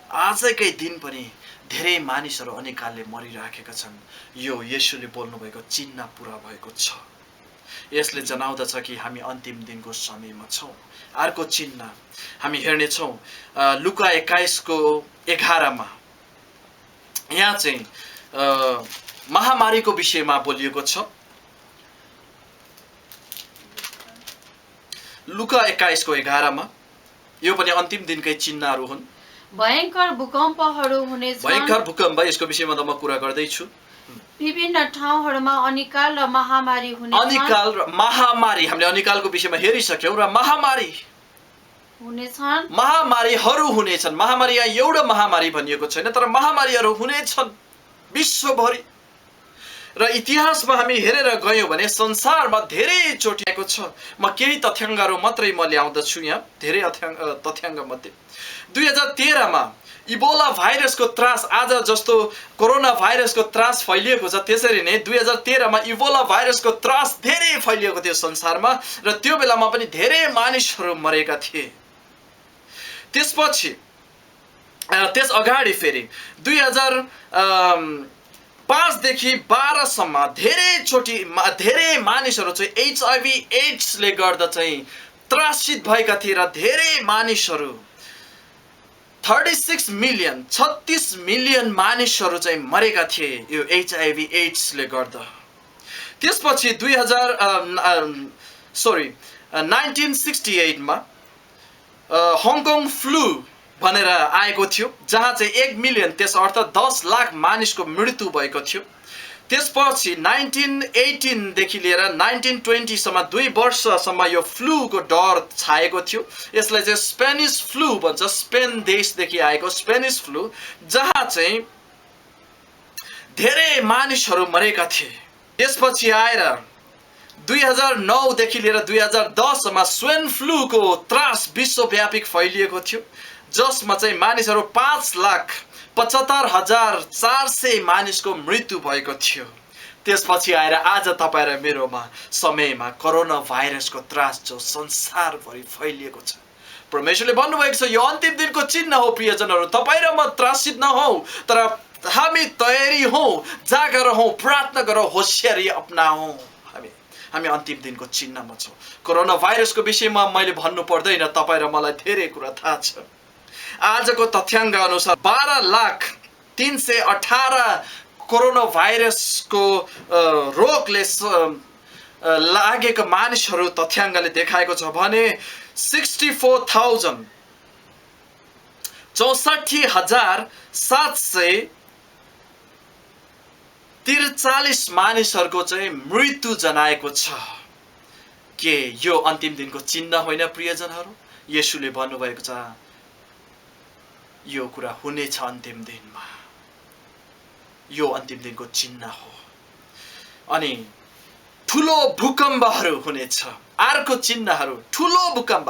A: आजकै दिन पनि धेरै मानिसहरू अनिकालले मरिराखेका छन्। यो येशूले बोल्नुभएको चिन्ह पुरा भएको छ। यसले जनाउँदछ कि हामी अन्तिम दिनको समयमा छौँ। अर्को चिन्ह हामी हेर्नेछौँ लुका 21:11 मा। यहाँ चाहिँ महामारीको विषयमा बोलिएको छ। लुका 21:11 मा यो पनि अन्तिम दिनकै चिन्हहरू हुन्।
B: भयंकर भूकम्पहरू हुनेछन्।
A: भयंकर भूकम्प, यसको विषयमा त म कुरा गर्दैछु।
B: विभिन्न ठाउँहरूमा अनिकाल र महामारी हुनेछन्।
A: अनिकाल र महामारी, हामीले अनिकालको विषयमा हेरिसक्यौँ र महामारी
B: हुनेछन्।
A: महामारीहरू हुनेछन्। महामारी यहाँ एउटा महामारी भनिएको छैन, तर महामारीहरू हुनेछन् विश्वभरि। र इतिहासमा हामी हेरेर गयौँ भने संसारमा धेरै चोटि आएको छ। म केही तथ्याङ्कहरू मात्रै म ल्याउँदछु यहाँ, धेरै तथ्याङ्क मध्ये। 2013 मा इबोला भाइरसको त्रास आज जस्तो कोरोना भाइरसको त्रास फैलिएको छ, त्यसरी नै 2013 मा इबोला भाइरसको त्रास धेरै फैलिएको थियो संसारमा र त्यो बेलामा पनि धेरै मानिसहरू मरेका थिए। त्यसपछि त्यस अगाडि फेरि 2005 देखि 12 सम्म धेरै मानिसहरू चाहिँ HIV एड्सले गर्दा चाहिँ त्रासित भएका थिए र धेरै मानिसहरू 36 मिलियन मानिसहरू चाहिँ मरेका थिए यो HIV एड्सले गर्दा। त्यसपछि 1968 मा हङकङ फ्लू भनेर आएको थियो, जहाँ चाहिँ 1 मिलियन, त्यस अर्थ 10 लाख मानिसको मृत्यु भएको थियो। त्यसपछि 1918 देखि लिएर 1920 सम्म 2 वर्षसम्म यो फ्लूको डर छाएको थियो। यसलाई चाहिँ स्पेनिस फ्लू भन्छ, स्पेन देशदेखि आएको स्पेनिस फ्लू, जहाँ चाहिँ धेरै मानिसहरू मरेका थिए। त्यसपछि आएर 2009 देखि लिएर 2010 सम्म स्वाइन फ्लूको त्रास विश्वव्यापी फैलिएको थियो, जसमा चाहिँ मानिसहरू 5,75,400 मानिसको मृत्यु भएको थियो। त्यसपछि आएर आज तपाईँ र मेरोमा समयमा कोरोना भाइरसको त्रास जो संसारभरि फैलिएको छ। परमेश्वरले भन्नुभएको छ यो अन्तिम दिनको चिन्ह हो प्रियजनहरू। तपाईँ र म त्रासित नहौँ, तर हामी तयारी हौँ, जागर हौँ, प्रार्थना गरौँ, होशियारी अपनाऊ। हामी अन्तिम दिनको चिन्हमा छौँ। कोरोना भाइरसको विषयमा मैले भन्नु पर्दैन, तपाईँ र मलाई धेरै कुरा थाहा छ। आजको तथ्याङ्क अनुसार 12,318 कोरोना भाइरसको रोगले लागेका मानिसहरू तथ्याङ्कले देखाएको छ भने 64,743 मानिसहरूको चाहिँ मृत्यु जनाएको छ। के यो अन्तिम दिनको चिन्ह होइन प्रियजनहरू? येशूले भन्नुभएको छ यो कुरा हुनेछ अन्तिम दिनमा, यो अन्तिम दिनको चिन्ह हो। अनि ठुलो भूकम्पहरू हुनेछ। अर्को चिन्हहरू ठुलो भूकम्प।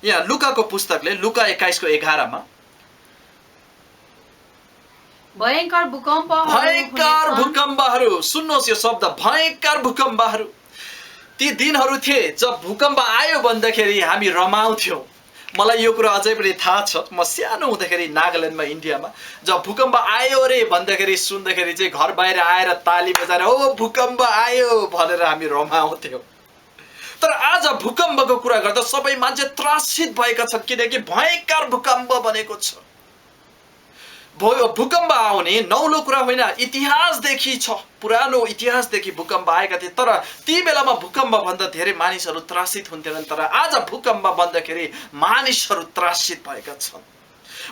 A: यहाँ लुकाको पुस्तकले लुका 21:11 मा
B: भयंकर
A: भूकम्पहरू, सुन्नुहोस् यो शब्द, भयंकर भूकम्पहरू। ती दिनहरू थिए जब भूकम्प आयो भन्दाखेरि हामी रमाउँथ्यौँ। मलाई यो कुरा अझै पनि थाहा छ। म सानो हुँदाखेरि नागाल्यान्डमा, इन्डियामा जब भूकम्प आयो रे भन्दाखेरि सुन्दाखेरि चाहिँ घर बाहिर आएर ताली बजाएर ओ भूकम्प आयो भनेर हामी रमाउँथ्यौँ। तर आज भूकम्पको कुरा गर्दा सबै मान्छे त्रासित भएका छन्, किनकि भयंकर भूकम्प बनेको छ। भूकम्प आउने नौलो कुरा होइन, इतिहासदेखि छ, पुरानो इतिहासदेखि भूकम्प आएका थिए। तर ती बेलामा भूकम्प भन्दा धेरै मानिसहरू त्रासित हुन्थेनन्, तर आज भूकम्प भन्दाखेरि मानिसहरू त्रासित भएका छन्।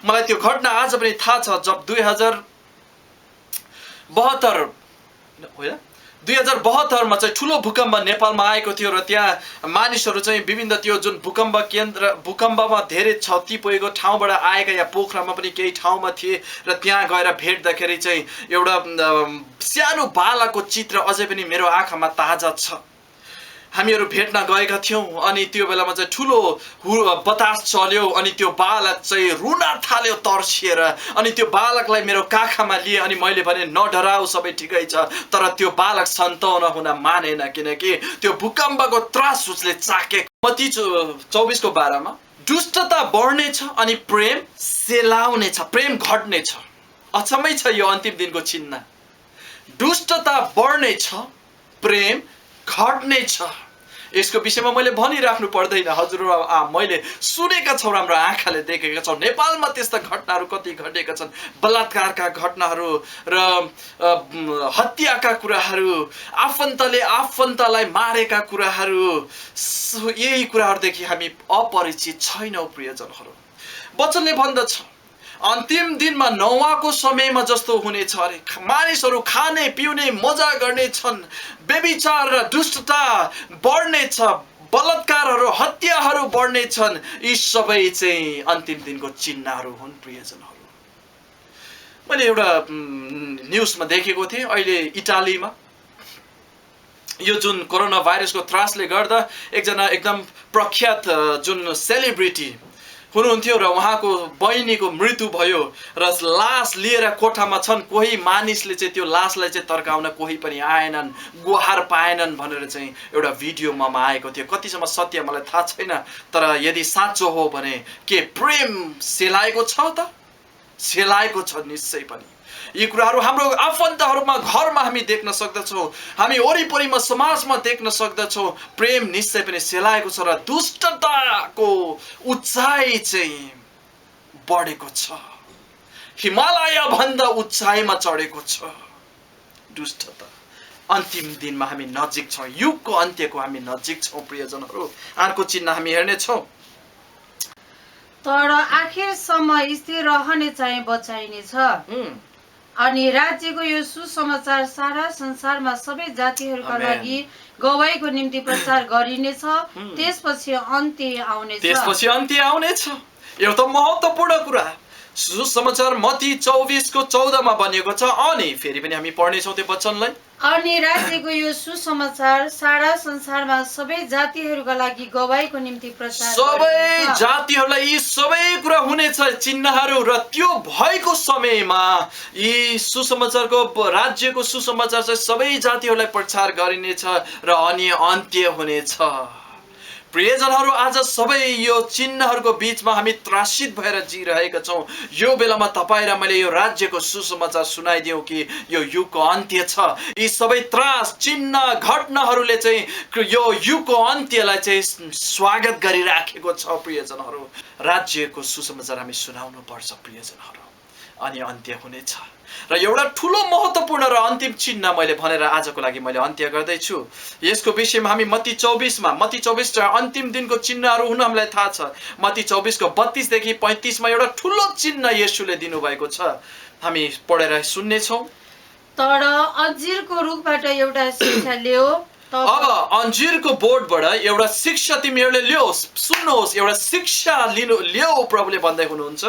A: मलाई त्यो घटना आज पनि थाहा छ, जब 2072 मा चाहिँ ठुलो भूकम्प नेपालमा आएको थियो र त्यहाँ मानिसहरू चाहिँ विभिन्न त्यो जुन भूकम्पमा धेरै क्षति पुगेको ठाउँबाट आएका, या पोखरामा पनि केही ठाउँमा थिए र त्यहाँ गएर भेट्दाखेरि चाहिँ एउटा सानो बालकको चित्र अझै पनि मेरो आँखामा ताजा छ। हामीहरू भेट्न गएका थियौँ अनि त्यो बेलामा चाहिँ ठुलो बतास चल्यो अनि त्यो बालक चाहिँ रुन थाल्यो तर्सिएर। अनि त्यो बालकलाई मेरो काखमा लिए अनि मैले भने नडराऊ, सबै ठिकै छ। तर त्यो बालक सन्ताउन हुन मानेन, किनकि त्यो भूकम्पको त्रास उसले चाकेको। मत्ती 24:12 दुष्टता बढ्नेछ अनि प्रेम सेलाउनेछ, प्रेम घट्नेछ। अचम्मै छ यो अन्तिम दिनको चिन्ह। दुष्टता बढ्नेछ, प्रेम घट्नेछ। यसको विषयमा मैले भनिराख्नु पर्दैन, हजुरहरू मैले सुनेका छौँ, हाम्रो आँखाले देखेका छौँ। नेपालमा त्यस्ता घटनाहरू कति घटेका छन्, बलात्कारका घटनाहरू र हत्याका कुराहरू, आफन्तले आफन्तलाई मारेका कुराहरू, यही कुराहरूदेखि हामी अपरिचित छैनौँ प्रियजनहरू। वचनले भन्दछ अन्तिम दिनमा नोआको समयमा जस्तो हुनेछ अरे। मानिसहरू खाने पिउने मजा गर्नेछन्, व्यभिचार र दुष्टता बढ्नेछ, बलात्कारहरू हत्याहरू बढ्नेछन्। यी सबै चाहिँ अन्तिम दिनको चिन्हहरू हुन् प्रियजनहरू। मैले एउटा न्युजमा देखेको थिएँ, अहिले इटालीमा यो जुन कोरोना भाइरसको त्रासले गर्दा एकजना एकदम प्रख्यात जुन सेलिब्रिटी हुनुहुन्थ्यो र उहाँको बहिनीको मृत्यु भयो र लास लिएर कोठामा छन्। कोही मानिसले चाहिँ त्यो लासलाई चाहिँ तर्काउन कोही पनि आएनन्, गुहार पाएनन् भनेर चाहिँ एउटा भिडियोमा आएको थियो। कतिसम्म सत्य मलाई थाहा छैन, तर यदि साँचो हो भने के प्रेम सेलाएको छ त? सेलाएको छ निश्चय पनि। यी कुराहरू हाम्रो आफन्तहरूमा, घरमा हामी देख्न सक्दछौँ, हामी वरिपरिमा समाजमा देख्न सक्दछौँ। प्रेम निश्चय पनि सेलाएको छ र दुष्टताको उचाइ चाहिँ बढेको छ, हिमालय भन्दा उचाइमा चढेको छ दुष्टता। अन्तिम दिनमा हामी नजिक छौँ, युगको अन्त्यको हामी नजिक छौँ प्रियजनहरू। अर्को चिन्ह हामी हेर्नेछौँ,
B: तर आखिरसम्म स्थिर रहने चाहिँ बचाइनेछ अनि राज्यको यो सुसमाचार सारा संसारमा सबै जातिहरूका लागि गवाईको निम्ति प्रचार गरिनेछ। त्यसपछि अन्त्य आउनेछ।
A: एउटा महत्त्वपूर्ण कुरा सुसमाचार मत्ती 24:14 भनिएको छ। अनि फेरि पनि हामी पढ्नेछौँ त्यो वचनलाई।
B: अनि राज्यको यो सुसमाचार सारा संसारमा सबै जातिहरूका लागि गवाईको निम्ति प्रचार,
A: सबै जातिहरूलाई यी सबै कुरा हुनेछ चिन्हहरू। र त्यो भएको समयमा यी सुसमाचारको, राज्यको सुसमाचार चाहिँ सबै जातिहरूलाई प्रचार गरिनेछ र अनि अन्त्य हुनेछ। प्रियजनहरू, आज सबै यो चिन्हहरूको बीचमा हामी त्रासित भएर जिरहेका छौँ। यो बेलामा तपाईँ र मैले यो राज्यको सुसमाचार सुनाइदिउँ कि यो युगको अन्त्य छ। यी सबै त्रास, चिन्ह, घटनाहरूले चाहिँ यो युगको अन्त्यलाई चाहिँ स्वागत गरिराखेको छ प्रियजनहरू। राज्यको सुसमाचार हामी सुनाउनु पर्छ प्रियजनहरू, अनि अन्त्य हुनेछ। र एउटा ठुलो महत्त्वपूर्ण र अन्तिम चिन्ह मैले भनेर आजको लागि मैले अन्त्य गर्दैछु। यसको विषयमा हामी मत्ती 24 अन्तिम दिनको चिन्हहरू हुन हामीलाई थाहा छ। मत्ती 24:32 देखि 35 एउटा ठुलो चिन्ह येशूले दिनुभएको छ, हामी पढेर सुन्नेछौँ।
B: तर अन्जिरको रुखबाट एउटा शिक्षा ल्याऊ।
A: अब अन्जिरको बोटबाट एउटा शिक्षा तिमीहरूले ल्याऊ, सुन्नुहोस्, एउटा शिक्षा ल्याऊ प्रभुले भन्दै हुनुहुन्छ।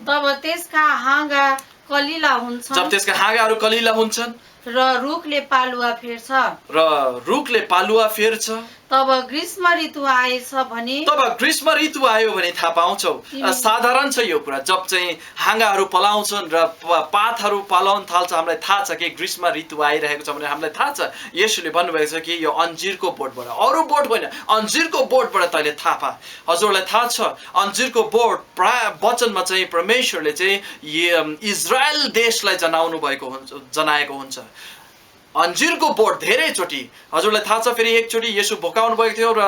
B: तब त्यसका हाँगा कलिला हुन्छन्,
A: जब त्यसका हाँगाहरू कलिला हुन्छन्
B: र रुखले पालुवा फेर्छ। तब ग्रीष्म ऋतु आएछ भने,
A: तब ग्रीष्म ऋतु आयो भने थाहा पाउँछौ। साधारण छ यो कुरा, जब चाहिँ हाँगाहरू पलाउँछन् र पातहरू पलाउन थाल्छ, हामीलाई थाहा छ कि ग्रीष्म ऋतु आइरहेको छ भने हामीलाई थाहा छ। येशूले भन्नुभएको छ कि यो अन्जिरको बोटबाट, अरू बोट होइन, अन्जिरको बोटबाट तैँले थाहा पा। हजुरलाई थाहा छ अन्जिरको बोट प्राय वचनमा चाहिँ परमेश्वरले चाहिँ इजरायल देशलाई जनाएको हुन्छ। अन्जिरको बोट धेरैचोटि, हजुरलाई थाहा छ फेरि एकचोटि येशू भोकाउनु भएको थियो र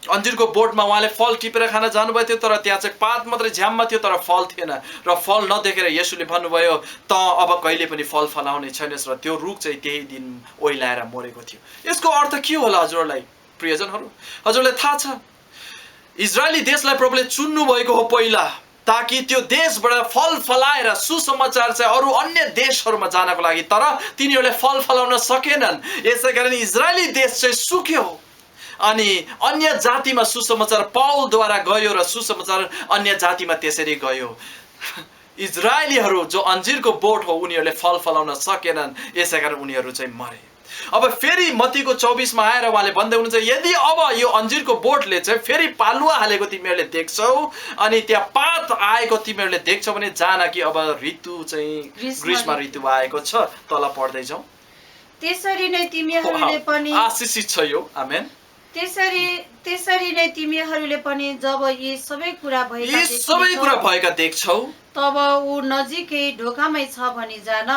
A: अन्जिरको बोटमा उहाँले फल टिपेर खान जानुभएको थियो, तर त्यहाँ चाहिँ पात मात्रै झ्याममा थियो तर फल थिएन, र फल नदेखेर येशूले भन्नुभयो त अब कहिले पनि फल फलाउने छैनस्, र त्यो रुख चाहिँ त्यही दिन ओइलाएर मरेको थियो। यसको अर्थ के होला हजुरलाई प्रियजनहरू? हजुरलाई थाहा छ इजरायली देशलाई प्रभुले चुन्नु भएको हो पहिला, ताकि त्यो देशबाट फल फलाएर सुसमाचार चाहिँ अरू अन्य देशहरूमा जानको लागि, तर तिनीहरूले फल फलाउन सकेनन्। यसै कारण इजरायली देश चाहिँ सुक्यो अनि अन्य जातिमा सुसमाचार पाउलद्वारा गयो र सुसमाचार अन्य जातिमा त्यसरी गयो। इजरायलीहरू जो अन्जिरको बोट हो उनीहरूले फल फलाउन सकेनन्, यसै कारण उनीहरू चाहिँ मरे। अब फेरि मत्तीको 24 मा आएर उहाँले भन्दै हुनुहुन्छ यदि अब यो अन्जिरको बोटले चाहिँ फेरि पालुवा हालेको तिमीहरूले देख्छौ अनि त्यहाँ पात आएको तिमीहरूले देख्छौ भने जान कि अब ऋतु चाहिँ ग्रीष्म ऋतु आएको छ। तल पढ्दै जाउँ।
B: त्यसरी नै तिमीहरूले पनि
A: आशिषित छ यो। आमेन।
B: त्यसरी नै तिमीहरूले पनि जब यी सबै कुरा
A: भएका देख्छौ
B: तब ऊ नजिकै ढोकामै छ भनी जान।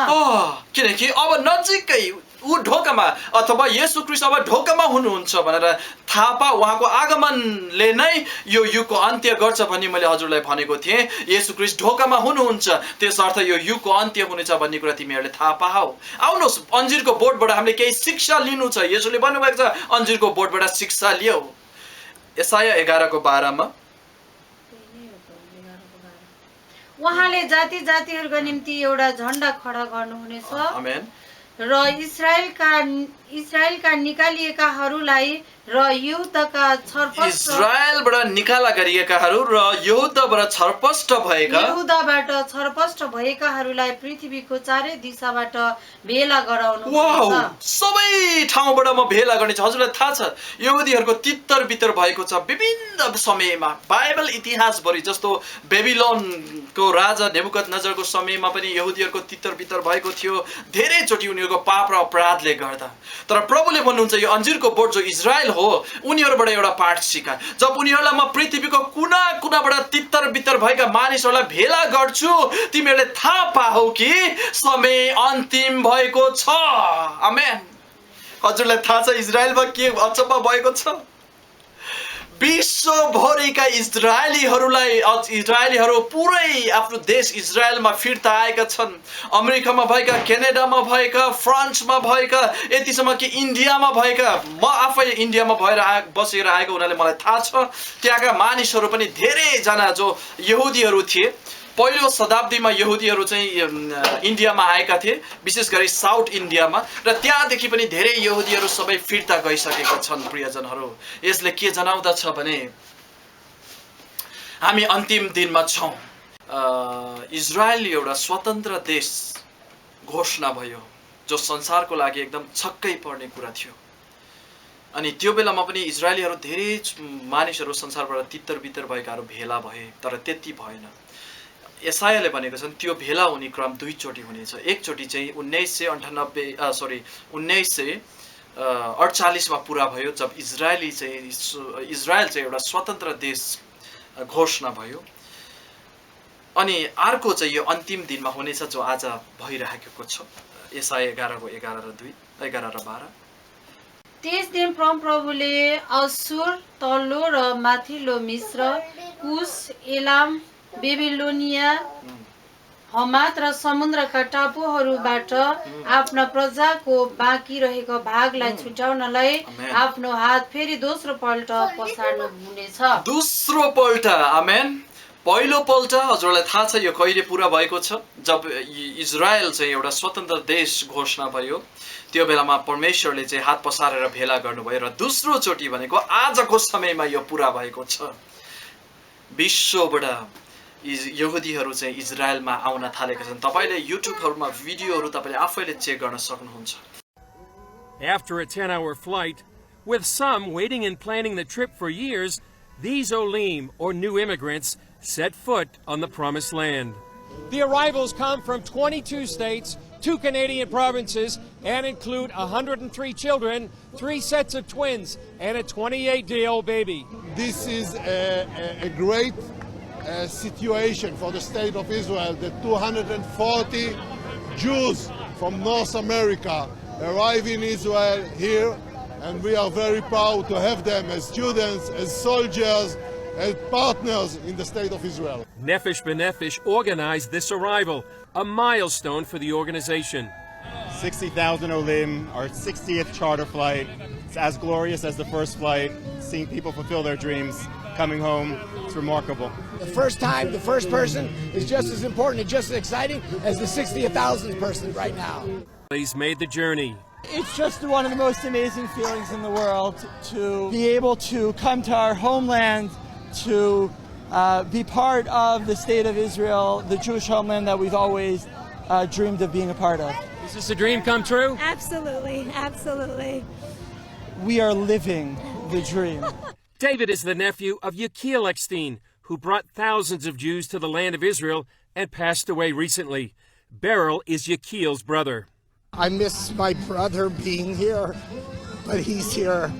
A: किनकि अब नजिकै ऊ ढोकामा अथवा येशू ख्रीष्ट अब ढोकामा हुनुहुन्छ भनेर थाहा पा। उहाँको आगमनले नै यो युगको अन्त्य गर्छ भन्ने मैले हजुरलाई भनेको थिएँ। येशू ख्रीष्ट ढोकामा हुनुहुन्छ, त्यसर्थ यो युगको अन्त्य हुनेछ भन्ने कुरा तिमीहरूले थाहा पाऊ। आउनुहोस्, अन्जिरको बोटबाट हामीले केही शिक्षा लिनु छ। येशूले भन्नुभएको छ अन्जिरको बोटबाट शिक्षा लिऊ। यसाया 11:12 मा
B: उहाँले जाति जातिहरूका निम्ति एउटा झण्डा खडा गर्नुहुनेछ।
A: आमेन।
B: र इजरायलका निकालिएकाहरूलाई र यहुदाका
A: इजरायलबाट निकाला गरिएकाहरू र यहुदाबाट छरपष्ट
B: भएकाहरूलाई पृथ्वीको चारै दिशाबाट भेला गराउनु।
A: सबै ठाउँबाट म भेला गर्ने छ। हजुरलाई थाहा छ यहुदीहरूको तितर बितर भएको छ विभिन्न समयमा। बाइबल इतिहासभरि जस्तो बेबिलोनको राजा नेबुकदनेजरको समयमा पनि यहुदीहरूको तितर बितर भएको थियो धेरैचोटि उनीहरूको पाप र अपराधले गर्दा। तर प्रभुले भन्नुहुन्छ यो अन्जिरको बोट जो इजरायल हो उनीहरूबाट एउटा पाठ सिका। जब उनीहरूलाई म पृथ्वीको कुना कुनाबाट तितर बितर भएका मानिसहरूलाई भेला गर्छु तिमीहरूले थाहा पाऊ कि समय अन्तिम भएको छ। आमेन। हजुरलाई थाहा छ इजरायलमा के अचम्म भएको छ? विश्वभरिका इजरायलीहरू पुरै आफ्नो देश इजरायलमा फिर्ता आएका छन्। अमेरिकामा भएका, क्यानाडामा भएका, फ्रान्समा भएका, यतिसम्म कि इन्डियामा भएका। म आफै इन्डियामा बसेर आएको हुनाले मलाई थाहा छ त्यहाँका मानिसहरू पनि धेरैजना जो यहुदीहरू थिए। पहिलो शताब्दीमा यहुदीहरू चाहिँ इन्डियामा आएका थिए, विशेष गरी साउथ इन्डियामा, र त्यहाँदेखि पनि धेरै यहुदीहरू सबै फिर्ता गइसकेका छन्। प्रियजनहरू, यसले के जनाउँदछ भने हामी अन्तिम दिनमा छौँ। इजरायल एउटा स्वतन्त्र देश घोषणा भयो जो संसारको लागि एकदम छक्कै पर्ने कुरा थियो। अनि त्यो बेलामा पनि इजरायलीहरू धेरै मानिसहरू संसारबाट तितर बितर भएकाहरू भेला भए, तर त्यति भएन। यसायाले भनेको छन् त्यो भेला हुने क्रम दुईचोटि हुनेछ। एकचोटि चाहिँ 1948 मा पुरा भयो जब इजरायल चाहिँ एउटा स्वतन्त्र देश घोषणा भयो। अनि अर्को चाहिँ यो अन्तिम दिनमा हुनेछ जो आज भइरहेको छ। यसाया 11:11 र 12।
B: त्यस दिन परमप्रभुले असुर, तल्लो र माथिल्लो मिस्र, कुश, एलाम, बेबिलोनिया, हमात र समुद्रका टापुहरूबाट आफ्ना प्रजाको बाँकी रहेको भागलाई छुटाउनलाई आफ्नो हात फेरि दोस्रो पल्ट पसार्नु हुनेछ। दोस्रो पल्ट। आमेन।
A: पहिलो पल्ट हजुरलाई थाहा छ यो कहिले पुरा भएको छ? जब इजरायल चाहिँ एउटा स्वतन्त्र देश घोषणा भयो त्यो बेलामा परमेश्वरले चाहिँ हात पसारेर भेला गर्नुभयो। र दोस्रो चोटि भनेको आजको समयमा यो पुरा भएको छ। विश्वबाट यहुदीहरू चाहिँ इजरायलमा आउन थालेका छन्। तपाईले युट्युबहरुमा भिडियोहरु तपाईले आफैले चेक गर्न सक्नुहुन्छ।
D: After a 10-hour flight, with some waiting and planning the trip for years, these Olim, or new immigrants, set foot on the Promised Land.
E: The arrivals come from 22 states, 2 Canadian provinces, and include 103 children, 3 sets of twins, and a 28-day-old baby.
F: This is a great situation for the state of Israel that 240 Jews from North America arrive in Israel here, and we are very proud to have them as students, as soldiers, as partners in the state of Israel.
D: Nefesh B'Nefesh organized this arrival, a milestone for the organization.
G: 60,000 Olim, our 60th charter flight. It's as glorious as the first flight. Seeing people fulfill their dreams, coming home, it's remarkable.
H: The first time, the first person is just as important and just as exciting as the 60,000th person right now.
D: He's made the journey.
C: It's just one of the most amazing feelings in the world to be able to come to our homeland, to be part of the state of Israel, the Jewish homeland that we've always dreamed of being a part of.
D: Is this a dream come true?
I: Absolutely, absolutely.
C: We are living the dream.
D: David is the nephew of Yechiel Eckstein, who brought thousands of Jews to the land of Israel and passed away recently. Beryl is Yechiel's brother.
H: I miss my brother being here, but he's here.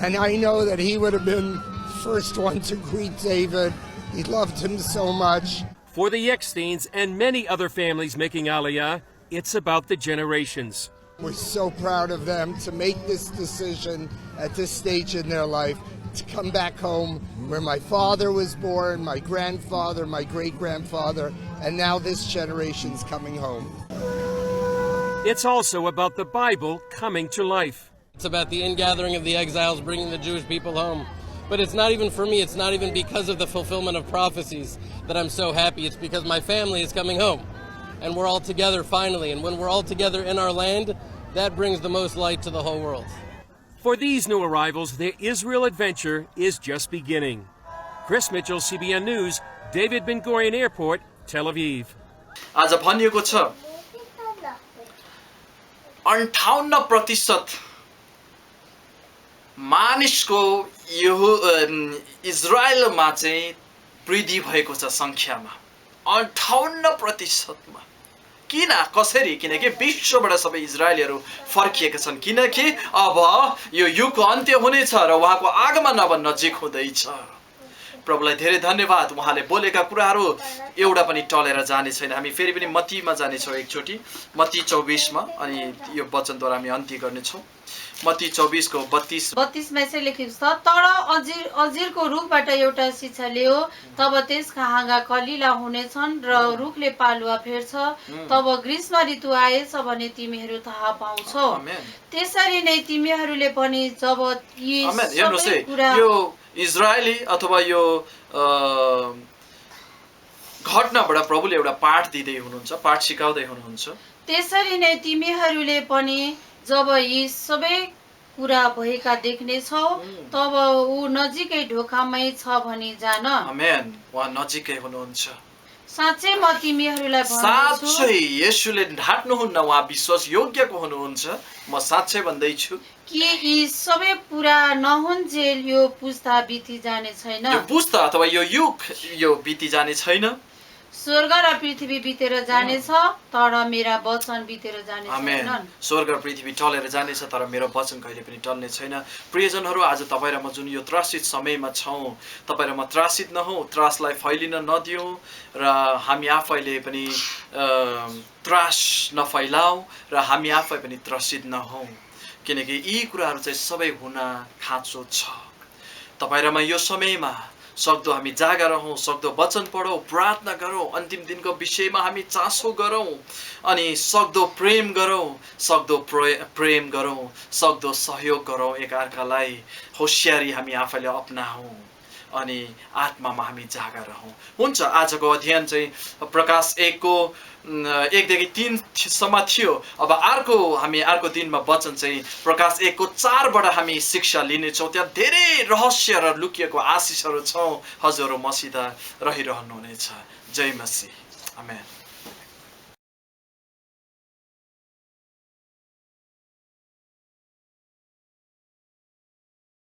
H: And I know that he would have been the first one to greet David. He loved him so much.
D: For the Ecksteins and many other families making Aliyah, it's about the generations.
H: We're so proud of them to make this decision at this stage in their life, to come back home where my father was born, my grandfather, my great-grandfather, and now this generation's coming home.
D: It's also about the Bible coming to life.
J: It's about the ingathering of the exiles, bringing the Jewish people home. But it's not even for me, it's not even because of the fulfillment of prophecies that I'm so happy. It's because my family is coming home. And we're all together finally. And when we're all together in our land, that brings the most light to the whole world.
D: For these new arrivals, their Israel adventure is just beginning. Chris Mitchell, CBN News, David Ben Gurion Airport, Tel Aviv.
A: आज भनिएको छ 58% मानिसको यो इजरायलमा चाहिँ वृद्धि भएको छ संख्यामा 58% मा किन कसरी किनकि विश्वबाट सबै इजरायलीहरू फर्किएका छन् किनकि अब यो युगको अन्त्य हुनेछ र उहाँको आगमन अब नजिक हुँदैछ प्रभुलाई धेरै धन्यवाद उहाँले बोलेका कुराहरू एउटा पनि टलेर जाने छैन हामी फेरि पनि मत्तीमा जाने छौं एकचोटी मत्ती 24 मा अनि यो वचनद्वारा हामी अन्त्य गर्ने छौं मत्ती 24 को 32
B: मा चाहिँ लेखेको छ तर अजिरको रुखबाट एउटा शिक्षा लियो तब त्यसका हाँगा कलिला हुनेछन् र रुखले पालुवा फेर्छ तब ग्रीष्म ऋतु आएछ भने तिमीहरू थाहा पाउँछौ त्यसरी नै तिमीहरूले पनि जब यी सबै कुरा
A: यो इजरायली अथवा यो घटनाबाट प्रभुले एउटा पाठ दिदै हुनुहुन्छ पाठ सिकाउँदै हुनुहुन्छ
B: त्यसरी नै तिमीहरूले पनि जब यी सबै कुरा भएका देख्नेछौ तब ऊ नजिकै ढोकामै छ भनी जान
A: आमेन उहाँ नजिकै हुनुहुन्छ
B: साँच्चै म तिमीहरूलाई भन्छु
A: साँच्चै येशूले ढाट्नुहुन्न उहाँ विश्वास योग्यको हुनुहुन्छ म साँच्चै भन्दै छु
B: कि यी सबै पूरा नहुन्जेल यो पुस्ता बिति जाने छैन
A: यो पुस्ता अथवा यो युग यो बिति जाने छैन
B: स्वर्ग र पृथ्वी बितेर जानेछ तर मेरा वचन बितेर जाने छैनन्
A: स्वर्ग र पृथ्वी टलेर जानेछ तर मेरो वचन कहिले पनि टल्ने छैन प्रियजनहरू आज तपाईँ र म जुन यो त्रासित समयमा छौं तपाईँ र म त्रासित नहौं त्रासलाई फैलिन नदियौं र हामी आफैले पनि त्रास नफैलाऊ र हामी आफै पनि त्रसित नहौं किनकि यी कुराहरू चाहिँ सबै हुन खाँचो छ तपाईँ र म यो समयमा सक्दो हामी जागा रहौं सक्दो वचन पढौं प्रार्थना गरौं अन्तिम दिनको विषयमा हामी चासो गरौं अनि सक्दो प्रेम गरौं सक्दो प्रेम गरौं सक्दो सहयोग गरौं एकअर्कालाई होशियारी हामी आफैले अपनाऊ अनि आत्मामा हामी जागा रहौं हुन्छ आजको अध्ययन चाहिँ प्रकाश 1 को 1 देखि 3 सम्म थियो अब हामी अर्को दिनमा वचन चाहिँ प्रकाश 1 को 4 बाट हामी शिक्षा लिने छौं त्यहाँ धेरै रहस्य र लुकिएको आशिषहरू छ हजुरहरु मसित रहिरहनु हुनेछ जय मसीह आमेन